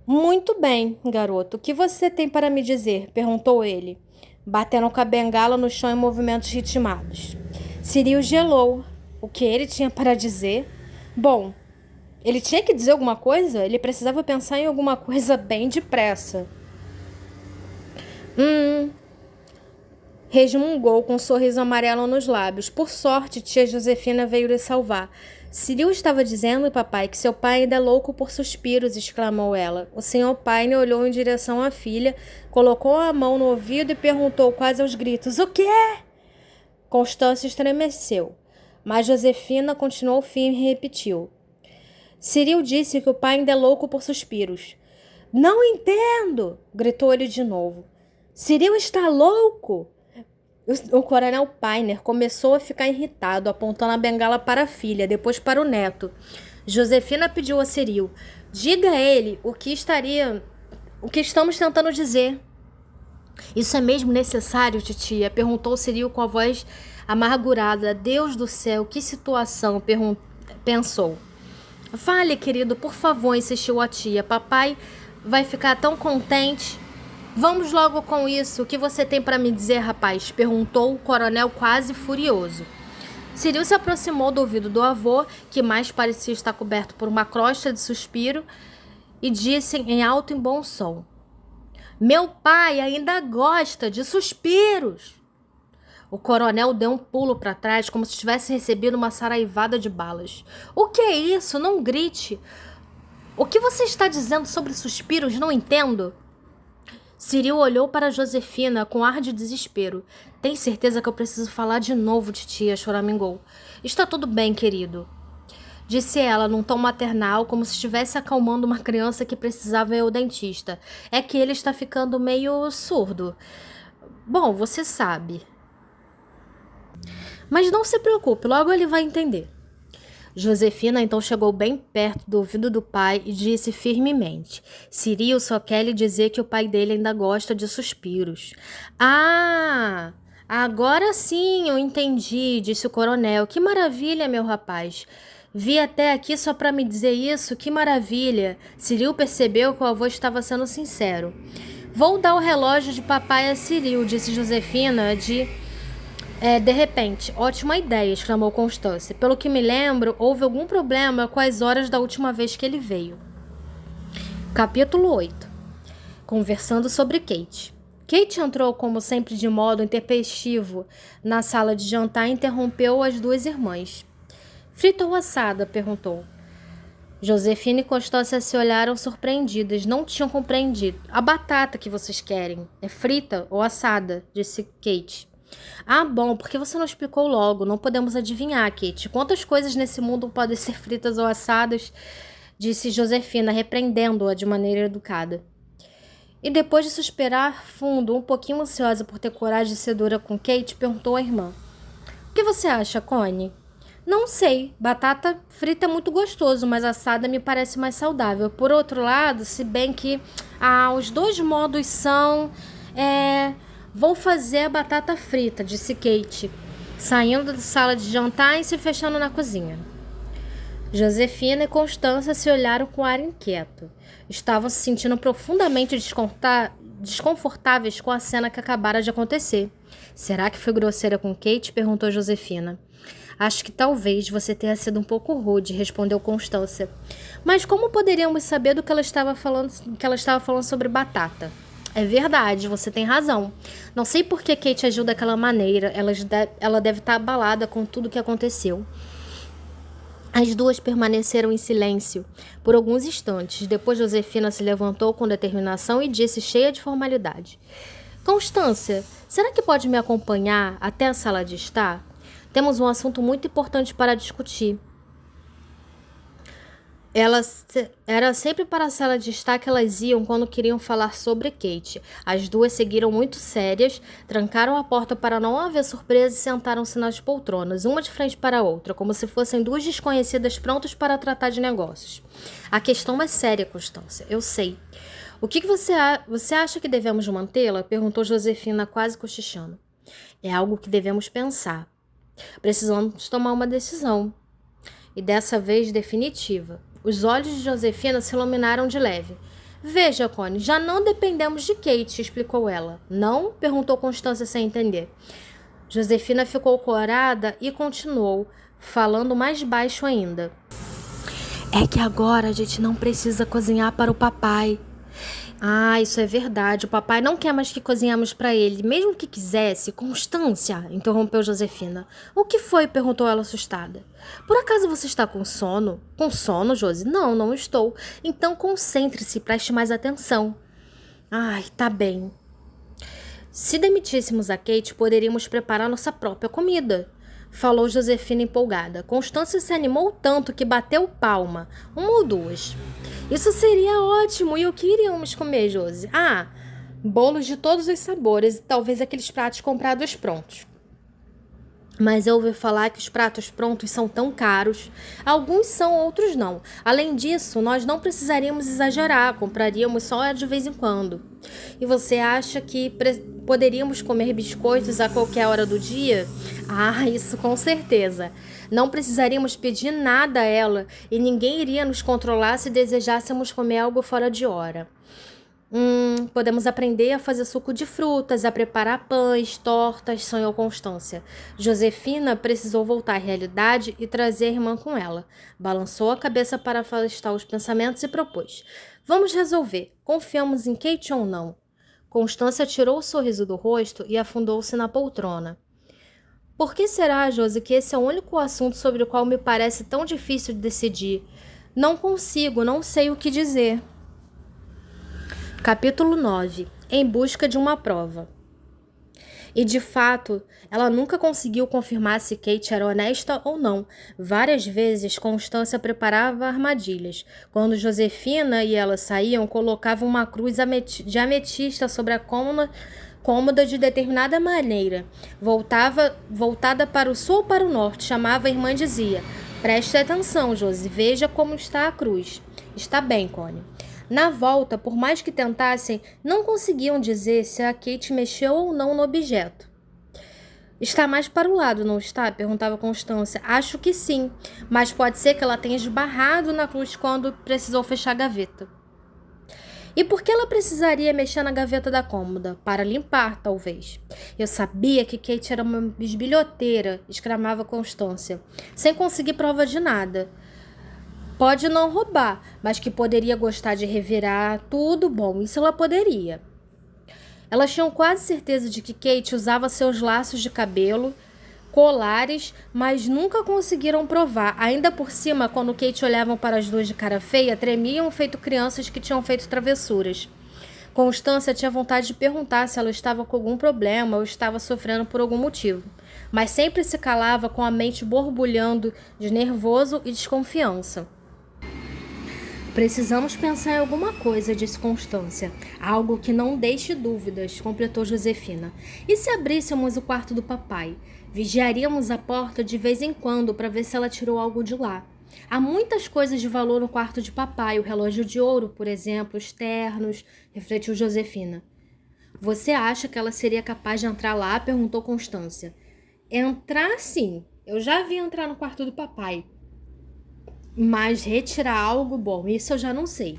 Muito bem, garoto. O que você tem para me dizer? Perguntou ele, batendo com a bengala no chão em movimentos ritmados. Cyril gelou. O que ele tinha para dizer? Bom, ele tinha que dizer alguma coisa? Ele precisava pensar em alguma coisa bem depressa. Resmungou com um sorriso amarelo nos lábios. Por sorte, tia Josefina veio lhe salvar. Cyril estava dizendo, papai, que seu pai ainda é louco por suspiros, exclamou ela. O senhor Paine olhou em direção à filha, colocou a mão no ouvido e perguntou quase aos gritos, o quê? Constância estremeceu, mas Josefina continuou firme e repetiu. Cyril disse que o pai ainda é louco por suspiros. Não entendo! Gritou ele de novo. Cyril está louco! O coronel Painer começou a ficar irritado, apontando a bengala para a filha, depois para o neto. Josefina pediu a Cyril, diga a ele o que estamos tentando dizer. Isso é mesmo necessário, titia? Perguntou Cyril com a voz amargurada. Deus do céu, que situação, pensou. Fale, querido, por favor, insistiu a tia. Papai vai ficar tão contente. Vamos logo com isso. O que você tem para me dizer, rapaz? Perguntou o coronel quase furioso. Cyril se aproximou do ouvido do avô, que mais parecia estar coberto por uma crosta de suspiro, e disse em alto e bom som. Meu pai ainda gosta de suspiros. O coronel deu um pulo para trás, como se tivesse recebido uma saraivada de balas. O que é isso? Não grite. O que você está dizendo sobre suspiros? Não entendo. Cyril olhou para Josefina com ar de desespero. Tem certeza que eu preciso falar de novo, titia? Choramingou. Está tudo bem, querido. Disse ela num tom maternal, como se estivesse acalmando uma criança que precisava ir ao dentista. É que ele está ficando meio surdo. Bom, você sabe. Mas não se preocupe, logo ele vai entender. Josefina então chegou bem perto do ouvido do pai e disse firmemente. Cyril só quer lhe dizer que o pai dele ainda gosta de suspiros. Ah, agora sim eu entendi, disse o coronel. Que maravilha, meu rapaz. Vi até aqui só para me dizer isso, que maravilha. Cyril percebeu que o avô estava sendo sincero. Vou dar o relógio de papai a Cyril, disse Josefina de repente, ótima ideia, exclamou Constância. Pelo que me lembro, houve algum problema com as horas da última vez que ele veio. Capítulo 8. Conversando sobre Kate. Kate entrou, como sempre, de modo intempestivo na sala de jantar e interrompeu as duas irmãs. Frita ou assada? Perguntou. Josefina e Constância se olharam surpreendidas. Não tinham compreendido. A batata que vocês querem é frita ou assada? Disse Kate. Ah, bom, porque você não explicou logo. Não podemos adivinhar, Kate. Quantas coisas nesse mundo podem ser fritas ou assadas? Disse Josefina, repreendendo-a de maneira educada. E depois de suspirar fundo, um pouquinho ansiosa por ter coragem de ser dura com Kate, perguntou à irmã. O que você acha, Connie? Não sei. Batata frita é muito gostoso, mas assada me parece mais saudável. Por outro lado, se bem que os dois modos são... Vou fazer a batata frita, disse Kate, saindo da sala de jantar e se fechando na cozinha. Josefina e Constância se olharam com ar inquieto. Estavam se sentindo profundamente desconfortáveis com a cena que acabara de acontecer. Será que foi grosseira com Kate? Perguntou Josefina. Acho que talvez você tenha sido um pouco rude, respondeu Constância. Mas como poderíamos saber do que ela estava falando sobre batata? É verdade, você tem razão. Não sei por que Kate agiu daquela maneira. Ela deve estar abalada com tudo que aconteceu. As duas permaneceram em silêncio por alguns instantes. Depois Josefina se levantou com determinação e disse, cheia de formalidade. Constância, será que pode me acompanhar até a sala de estar? Temos um assunto muito importante para discutir. Era sempre para a sala de estar que elas iam quando queriam falar sobre Kate. As duas seguiram muito sérias, trancaram a porta para não haver surpresa e sentaram-se nas poltronas, uma de frente para a outra, como se fossem duas desconhecidas prontas para tratar de negócios. A questão é séria, Constância, eu sei. O que você acha que devemos mantê-la? Perguntou Josefina, quase cochichando. É algo que devemos pensar. Precisamos tomar uma decisão. E dessa vez definitiva. Os olhos de Josefina se iluminaram de leve. Veja, Connie, já não dependemos de Kate, explicou ela. Não? Perguntou Constância sem entender. Josefina ficou corada e continuou, falando mais baixo ainda. É que agora a gente não precisa cozinhar para o papai. Ah, isso é verdade. O papai não quer mais que cozinhamos para ele, mesmo que quisesse. Constância, interrompeu Josefina. O que foi? Perguntou ela assustada. Por acaso você está com sono? Com sono, Josi? Não, não estou. Então concentre-se e preste mais atenção. Ai, tá bem. Se demitíssemos a Kate, poderíamos preparar nossa própria comida, falou Josefina empolgada. Constância se animou tanto que bateu palma, uma ou duas. Isso seria ótimo! E o que iríamos comer, Josi? Ah, bolos de todos os sabores e talvez aqueles pratos comprados prontos. Mas eu ouvi falar que os pratos prontos são tão caros. Alguns são, outros não. Além disso, nós não precisaríamos exagerar, compraríamos só de vez em quando. E você acha que poderíamos comer biscoitos a qualquer hora do dia? Ah, isso com certeza. Não precisaríamos pedir nada a ela e ninguém iria nos controlar se desejássemos comer algo fora de hora. Podemos aprender a fazer suco de frutas, a preparar pães, tortas, sonhou Constância. Josefina precisou voltar à realidade e trazer a irmã com ela. Balançou a cabeça para afastar os pensamentos e propôs. Vamos resolver. Confiamos em Kate ou não? Constância tirou o sorriso do rosto e afundou-se na poltrona. Por que será, Josi, que esse é o único assunto sobre o qual me parece tão difícil de decidir? Não consigo, não sei o que dizer. Capítulo 9. Em busca de uma prova. E, de fato, ela nunca conseguiu confirmar se Kate era honesta ou não. Várias vezes, Constância preparava armadilhas. Quando Josefina e ela saíam, colocava uma cruz de ametista sobre a cômoda de determinada maneira. Voltada para o sul ou para o norte, chamava a irmã e dizia: preste atenção, Josi, veja como está a cruz. Está bem, Connie. Na volta, por mais que tentassem, não conseguiam dizer se a Kate mexeu ou não no objeto. Está mais para o lado, não está? Perguntava Constância. Acho que sim, mas pode ser que ela tenha esbarrado na cruz quando precisou fechar a gaveta. E por que ela precisaria mexer na gaveta da cômoda? Para limpar, talvez. Eu sabia que Kate era uma bisbilhoteira, exclamava Constância, sem conseguir prova de nada. Pode não roubar, mas que poderia gostar de revirar tudo, bom, isso ela poderia. Elas tinham quase certeza de que Kate usava seus laços de cabelo, colares, mas nunca conseguiram provar. Ainda por cima, quando Kate olhavam para as duas de cara feia, tremiam feito crianças que tinham feito travessuras. Constância tinha vontade de perguntar se ela estava com algum problema ou estava sofrendo por algum motivo, mas sempre se calava com a mente borbulhando de nervoso e desconfiança. Precisamos pensar em alguma coisa, disse Constância. Algo que não deixe dúvidas, completou Josefina. E se abríssemos o quarto do papai? Vigiaríamos a porta de vez em quando para ver se ela tirou algo de lá. Há muitas coisas de valor no quarto de papai, o relógio de ouro, por exemplo, os ternos, refletiu Josefina. Você acha que ela seria capaz de entrar lá? Perguntou Constância. Entrar, sim. Eu já vi entrar no quarto do papai. Mas retirar algo, bom, isso eu já não sei.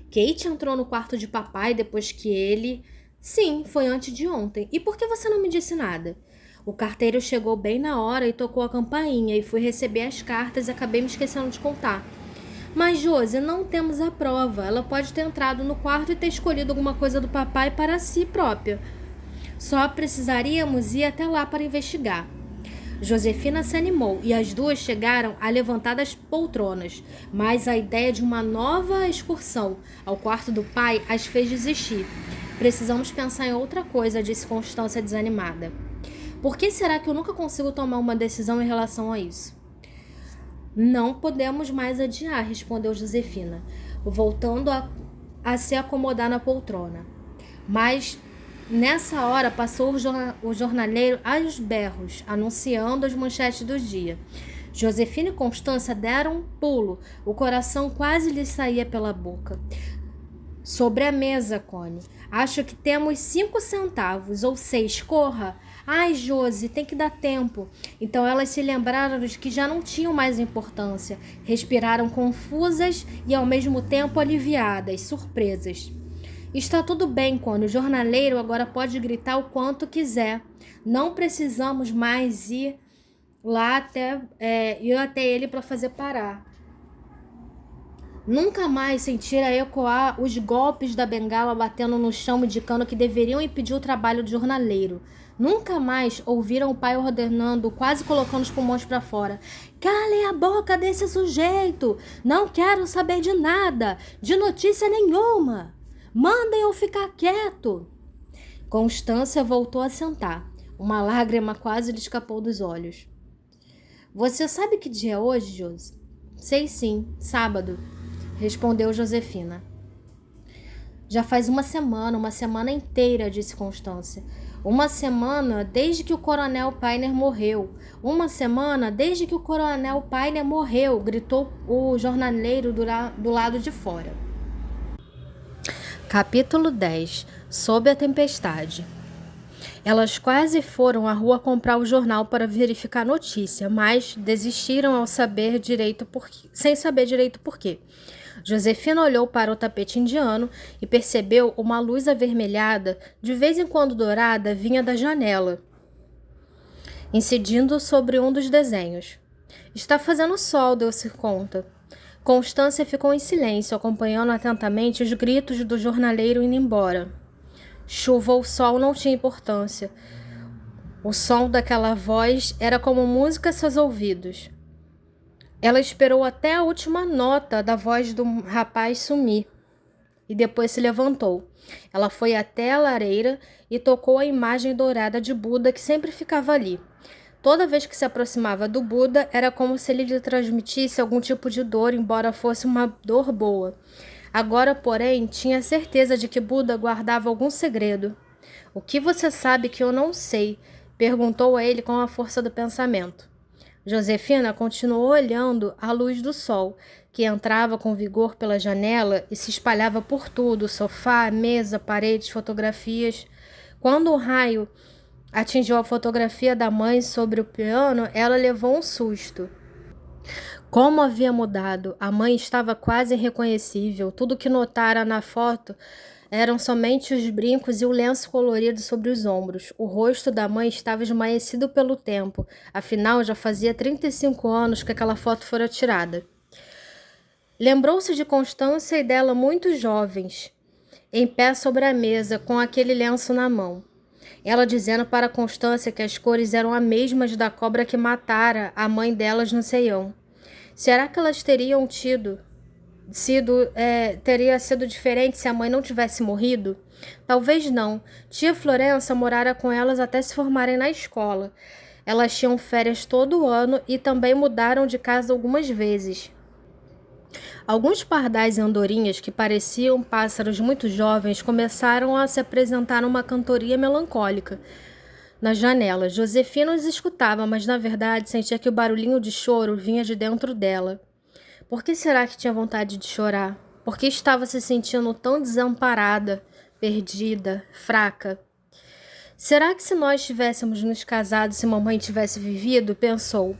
Kate entrou no quarto de papai depois que ele... Sim, foi antes de ontem. E por que você não me disse nada? O carteiro chegou bem na hora e tocou a campainha e fui receber as cartas e acabei me esquecendo de contar. Mas, Josi, não temos a prova. Ela pode ter entrado no quarto e ter escolhido alguma coisa do papai para si própria. Só precisaríamos ir até lá para investigar. Josefina se animou e as duas chegaram a levantar das poltronas, mas a ideia de uma nova excursão ao quarto do pai as fez desistir. Precisamos pensar em outra coisa, disse Constância desanimada. Por que será que eu nunca consigo tomar uma decisão em relação a isso? Não podemos mais adiar, respondeu Josefina, voltando a se acomodar na poltrona. Mas nessa hora passou o jornaleiro aos berros, anunciando as manchetes do dia. Josefina e Constância deram um pulo, o coração quase lhes saía pela boca. Sobre a mesa, Cone. Acho que temos 5 centavos, ou 6, corra. Ai, Josi, tem que dar tempo. Então elas se lembraram de que já não tinham mais importância. Respiraram confusas e ao mesmo tempo aliviadas, surpresas. Está tudo bem, Cone. O jornaleiro agora pode gritar o quanto quiser. Não precisamos mais ir até ele para fazer parar. Nunca mais sentira ecoar os golpes da bengala batendo no chão indicando que deveriam impedir o trabalho do jornaleiro. Nunca mais ouviram o pai ordenando, quase colocando os pulmões para fora. Calem a boca desse sujeito! Não quero saber de nada, de notícia nenhuma! Mandem eu ficar quieto! Constância voltou a sentar. Uma lágrima quase lhe escapou dos olhos. Você sabe que dia é hoje, Josi? Sei sim, sábado, respondeu Josefina. Já faz uma semana inteira, disse Constância. Uma semana desde que o coronel Painer morreu. Uma semana desde que o coronel Painer morreu, gritou o jornaleiro do lado de fora. Capítulo 10. Sob a tempestade. Elas quase foram à rua comprar o jornal para verificar a notícia, mas desistiram sem saber direito por quê. Josefina olhou para o tapete indiano e percebeu uma luz avermelhada, de vez em quando dourada, vinha da janela, incidindo sobre um dos desenhos. Está fazendo sol, deu-se conta. Constância ficou em silêncio, acompanhando atentamente os gritos do jornaleiro indo embora. Chuva ou sol não tinha importância. O som daquela voz era como música a seus ouvidos. Ela esperou até a última nota da voz do rapaz sumir e depois se levantou. Ela foi até a lareira e tocou a imagem dourada de Buda que sempre ficava ali. Toda vez que se aproximava do Buda, era como se ele lhe transmitisse algum tipo de dor, embora fosse uma dor boa. Agora, porém, tinha certeza de que Buda guardava algum segredo. O que você sabe que eu não sei? Perguntou a ele com a força do pensamento. Josefina continuou olhando a luz do sol, que entrava com vigor pela janela e se espalhava por tudo, sofá, mesa, paredes, fotografias. Quando o raio atingiu a fotografia da mãe sobre o piano, ela levou um susto. Como havia mudado, a mãe estava quase irreconhecível. Tudo que notara na foto eram somente os brincos e o lenço colorido sobre os ombros. O rosto da mãe estava esmaecido pelo tempo, afinal já fazia 35 anos que aquela foto fora tirada. Lembrou-se de Constância e dela muito jovens, em pé sobre a mesa, com aquele lenço na mão. Ela dizendo para Constância que as cores eram as mesmas da cobra que matara a mãe delas no ceião. Será que elas teriam teria sido diferente se a mãe não tivesse morrido? Talvez não. Tia Florença morara com elas até se formarem na escola. Elas tinham férias todo ano e também mudaram de casa algumas vezes. Alguns pardais e andorinhas que pareciam pássaros muito jovens começaram a se apresentar numa cantoria melancólica. Na janela, Josefina os escutava, mas na verdade sentia que o barulhinho de choro vinha de dentro dela. Por que será que tinha vontade de chorar? Por que estava se sentindo tão desamparada, perdida, fraca? Será que se nós tivéssemos nos casado, se mamãe tivesse vivido? Pensou.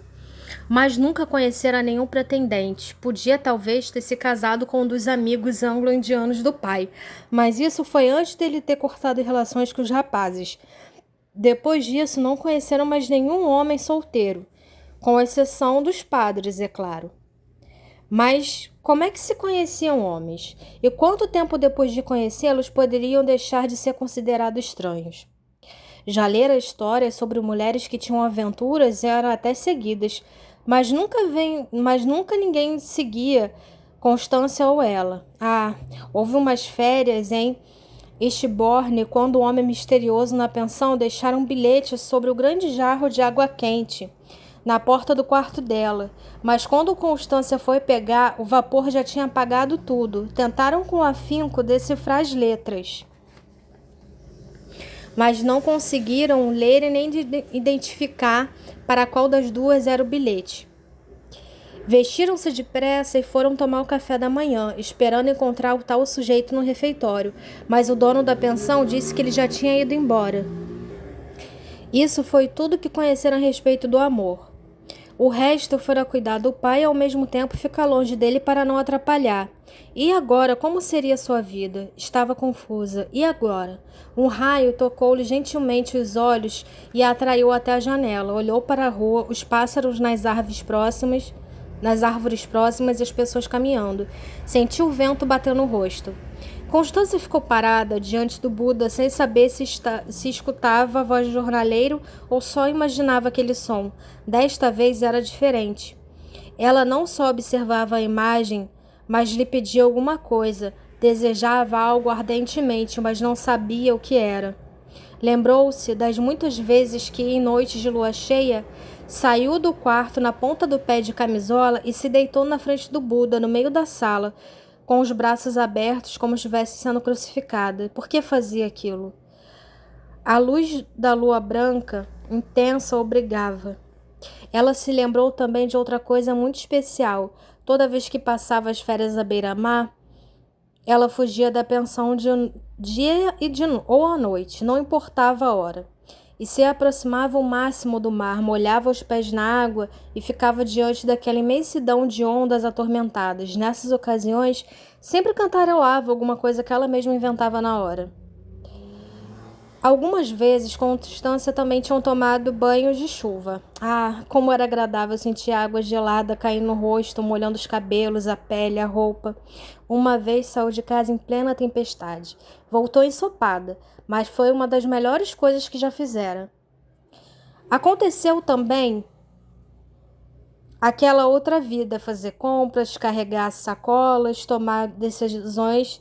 Mas nunca conhecera nenhum pretendente. Podia talvez ter se casado com um dos amigos anglo-indianos do pai, mas isso foi antes dele ter cortado relações com os rapazes. Depois disso, não conheceram mais nenhum homem solteiro, com exceção dos padres, é claro. Mas como é que se conheciam homens? E quanto tempo depois de conhecê-los poderiam deixar de ser considerados estranhos? Já lera histórias sobre mulheres que tinham aventuras e eram até seguidas, mas nunca ninguém seguia Constância ou ela. Houve umas férias Eastbourne, quando o homem misterioso na pensão deixara um bilhete sobre o grande jarro de água quente na porta do quarto dela, mas quando Constância foi pegar, o vapor já tinha apagado tudo. Tentaram com afinco decifrar as letras, mas não conseguiram ler e nem identificar para qual das duas era o bilhete. Vestiram-se depressa e foram tomar o café da manhã, esperando encontrar o tal sujeito no refeitório, mas o dono da pensão disse que ele já tinha ido embora. Isso foi tudo que conheceram a respeito do amor. O resto fora cuidar do pai e ao mesmo tempo ficar longe dele para não atrapalhar. E agora, como seria sua vida? Estava confusa. E agora? Um raio tocou-lhe gentilmente os olhos e a atraiu até a janela. Olhou para a rua, os pássaros nas árvores próximas e as pessoas caminhando. Sentiu o vento bater no rosto. Constância ficou parada diante do Buda sem saber se escutava a voz do jornaleiro ou só imaginava aquele som. Desta vez era diferente. Ela não só observava a imagem, mas lhe pedia alguma coisa. Desejava algo ardentemente, mas não sabia o que era. Lembrou-se das muitas vezes que, em noites de lua cheia, saiu do quarto na ponta do pé de camisola e se deitou na frente do Buda, no meio da sala, com os braços abertos como estivesse sendo crucificada. Por que fazia aquilo? A luz da lua branca, intensa, obrigava. Ela se lembrou também de outra coisa muito especial. Toda vez que passava as férias à beira-mar, ela fugia da pensão de dia ou à noite, não importava a hora. E se aproximava o máximo do mar, molhava os pés na água e ficava diante daquela imensidão de ondas atormentadas. Nessas ocasiões, sempre cantarolava alguma coisa que ela mesma inventava na hora. Algumas vezes, Constância também tinham tomado banhos de chuva. Ah, como era agradável sentir a água gelada caindo no rosto, molhando os cabelos, a pele, a roupa. Uma vez saiu de casa em plena tempestade. Voltou ensopada, mas foi uma das melhores coisas que já fizera. Aconteceu também aquela outra vida, fazer compras, carregar sacolas, tomar decisões.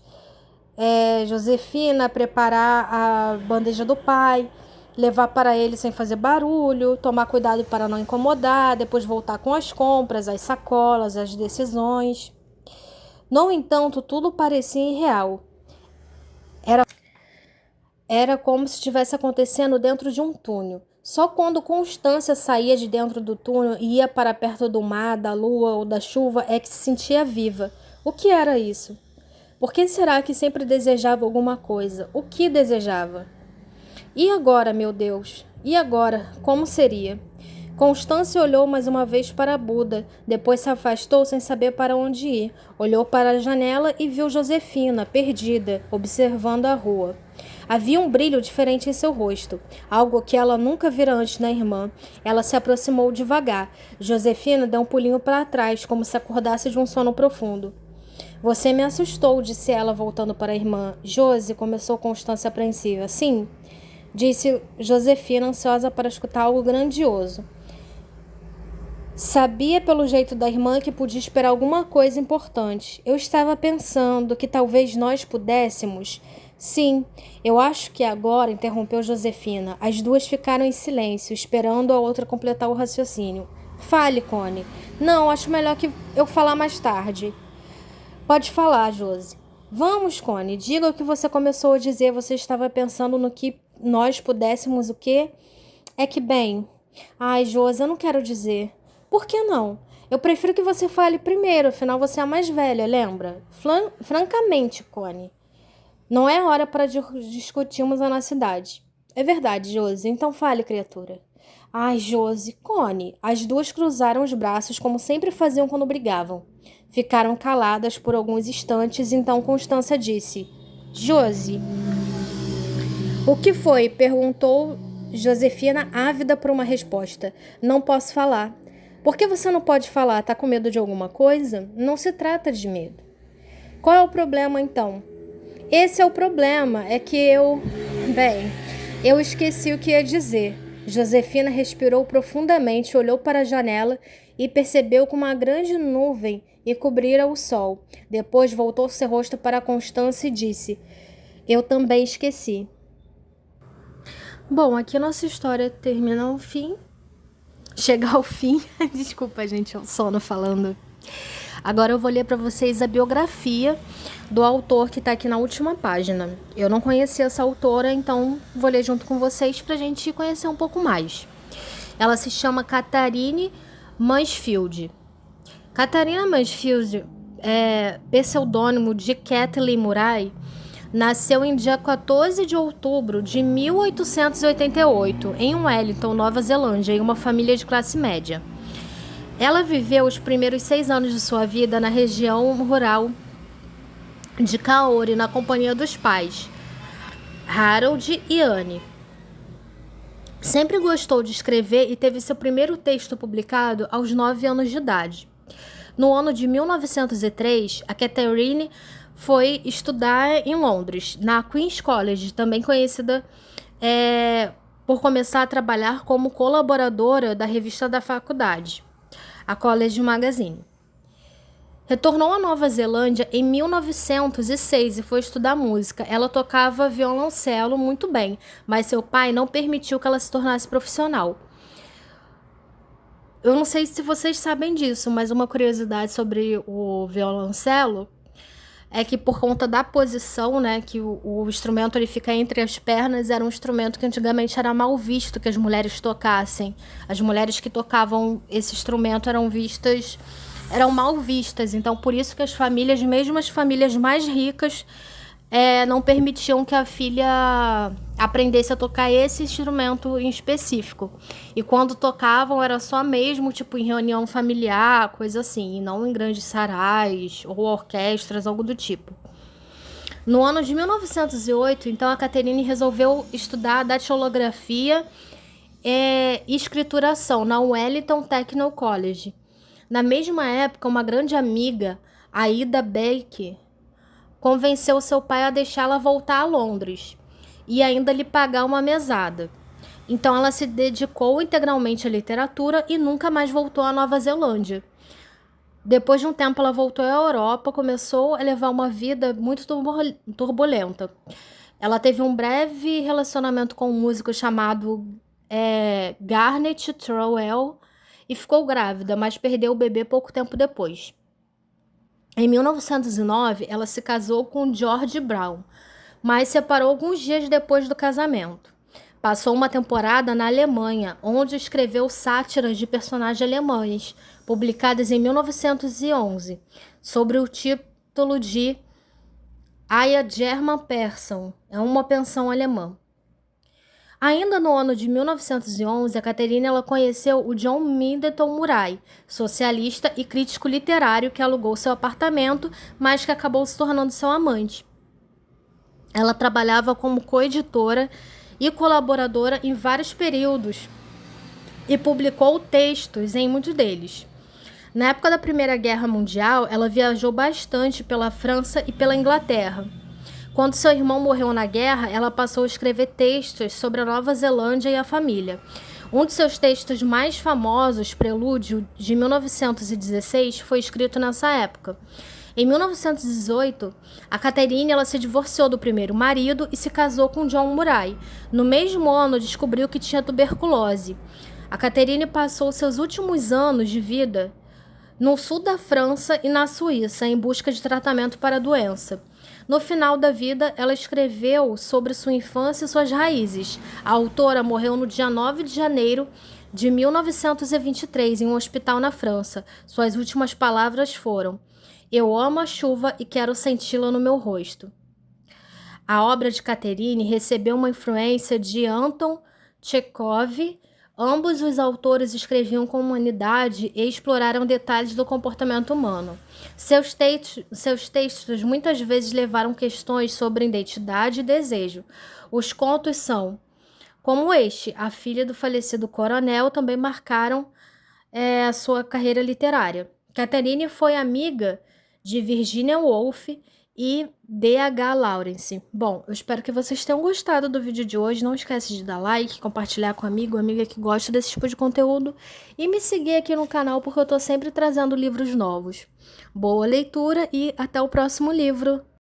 Josefina preparar a bandeja do pai, levar para ele sem fazer barulho, tomar cuidado para não incomodar, depois voltar com as compras, as sacolas, as decisões. No entanto, tudo parecia irreal. Era como se estivesse acontecendo dentro de um túnel. Só quando Constância saía de dentro do túnel e ia para perto do mar, da lua ou da chuva é que se sentia viva. O que era isso? Por que será que sempre desejava alguma coisa? O que desejava? E agora, meu Deus? E agora? Como seria? Constância olhou mais uma vez para Buda, depois se afastou sem saber para onde ir. Olhou para a janela e viu Josefina, perdida, observando a rua. Havia um brilho diferente em seu rosto, algo que ela nunca vira antes na irmã. Ela se aproximou devagar. Josefina deu um pulinho para trás, como se acordasse de um sono profundo. Você me assustou, disse ela, voltando para a irmã. Josi, começou Constância apreensiva. Sim, disse Josefina, ansiosa para escutar algo grandioso. Sabia pelo jeito da irmã que podia esperar alguma coisa importante. Eu estava pensando que talvez nós pudéssemos. Sim, eu acho que agora, interrompeu Josefina. As duas ficaram em silêncio, esperando a outra completar o raciocínio. Fale, Cone. Não, acho melhor que eu falar mais tarde. Pode falar, Josi. Vamos, Cone, diga o que você começou a dizer. Você estava pensando no que nós pudéssemos o quê? É que bem... Ai, Josi, eu não quero dizer. Por que não? Eu prefiro que você fale primeiro, afinal você é a mais velha, lembra? Francamente, Cone, não é hora para discutirmos a nossa idade. É verdade, Josi, então fale, criatura. Ai, Josi, Cone. As duas cruzaram os braços como sempre faziam quando brigavam. Ficaram caladas por alguns instantes, então Constância disse: Josi. O que foi? Perguntou Josefina, ávida por uma resposta. Não posso falar. Por que você não pode falar? Tá com medo de alguma coisa? Não se trata de medo. Qual é o problema, então? Esse é o problema, é que eu esqueci o que ia dizer. Josefina respirou profundamente, olhou para a janela e percebeu que uma grande nuvem e cobrira o sol. Depois voltou seu rosto para Constância e disse: Eu também esqueci. Bom, aqui nossa história termina ao fim. Chega ao fim. Desculpa, gente, é o sono falando. Agora eu vou ler para vocês a biografia do autor que está aqui na última página. Eu não conhecia essa autora, então vou ler junto com vocês para a gente conhecer um pouco mais. Ela se chama Catherine Mansfield. Catherine Mansfield é pseudônimo de Kathleen Murray. Nasceu em dia 14 de outubro de 1888, em Wellington, Nova Zelândia, em uma família de classe média. Ela viveu os primeiros 6 anos de sua vida na região rural de Kaori, na companhia dos pais, Harold e Anne. Sempre gostou de escrever e teve seu primeiro texto publicado aos 9 anos de idade. No ano de 1903, a Catherine foi estudar em Londres, na Queen's College, também conhecida por começar a trabalhar como colaboradora da revista da faculdade, a College Magazine. Retornou à Nova Zelândia em 1906 e foi estudar música. Ela tocava violoncelo muito bem, mas seu pai não permitiu que ela se tornasse profissional. Eu não sei se vocês sabem disso, mas uma curiosidade sobre o violoncelo é que por conta da posição, né, que o instrumento ele fica entre as pernas, era um instrumento que antigamente era mal visto que as mulheres tocassem. As mulheres que tocavam esse instrumento eram mal vistas, então por isso que as famílias, mesmo as famílias mais ricas, não permitiam que a filha aprendesse a tocar esse instrumento em específico. E quando tocavam era só mesmo tipo em reunião familiar, coisa assim, e não em grandes sarais ou orquestras, algo do tipo. No ano de 1908, então, a Catherine resolveu estudar datilografia e escrituração na Wellington Technical College. Na mesma época, uma grande amiga, a Ida Baker, convenceu seu pai a deixá-la voltar a Londres e ainda lhe pagar uma mesada. Então ela se dedicou integralmente à literatura e nunca mais voltou à Nova Zelândia. Depois de um tempo ela voltou à Europa, começou a levar uma vida muito turbulenta. Ela teve um breve relacionamento com um músico chamado Garnet Trowell e ficou grávida, mas perdeu o bebê pouco tempo depois. Em 1909, ela se casou com George Brown, mas separou alguns dias depois do casamento. Passou uma temporada na Alemanha, onde escreveu sátiras de personagens alemães, publicadas em 1911, sobre o título de Eine German Person, uma pensão alemã. Ainda no ano de 1911, a Catherine conheceu o John Middleton Murray, socialista e crítico literário que alugou seu apartamento, mas que acabou se tornando seu amante. Ela trabalhava como coeditora e colaboradora em vários períodos e publicou textos em muitos deles. Na época da Primeira Guerra Mundial, ela viajou bastante pela França e pela Inglaterra. Quando seu irmão morreu na guerra, ela passou a escrever textos sobre a Nova Zelândia e a família. Um de seus textos mais famosos, Prelúdio, de 1916, foi escrito nessa época. Em 1918, a Catherine se divorciou do primeiro marido e se casou com John Murray. No mesmo ano, descobriu que tinha tuberculose. A Catherine passou seus últimos anos de vida no sul da França e na Suíça, em busca de tratamento para a doença. No final da vida, ela escreveu sobre sua infância e suas raízes. A autora morreu no dia 9 de janeiro de 1923, em um hospital na França. Suas últimas palavras foram: "Eu amo a chuva e quero senti-la no meu rosto." A obra de Catherine recebeu uma influência de Anton Chekhov. Ambos os autores escreviam com humanidade e exploraram detalhes do comportamento humano. Seus textos muitas vezes levaram questões sobre identidade e desejo. Os contos são, como este, A Filha do Falecido Coronel, também marcaram a sua carreira literária. Catherine foi amiga de Virginia Woolf e D.H. Lawrence. Bom, eu espero que vocês tenham gostado do vídeo de hoje. Não esquece de dar like, compartilhar com amigo, amiga que gosta desse tipo de conteúdo e me seguir aqui no canal porque eu tô sempre trazendo livros novos. Boa leitura e até o próximo livro!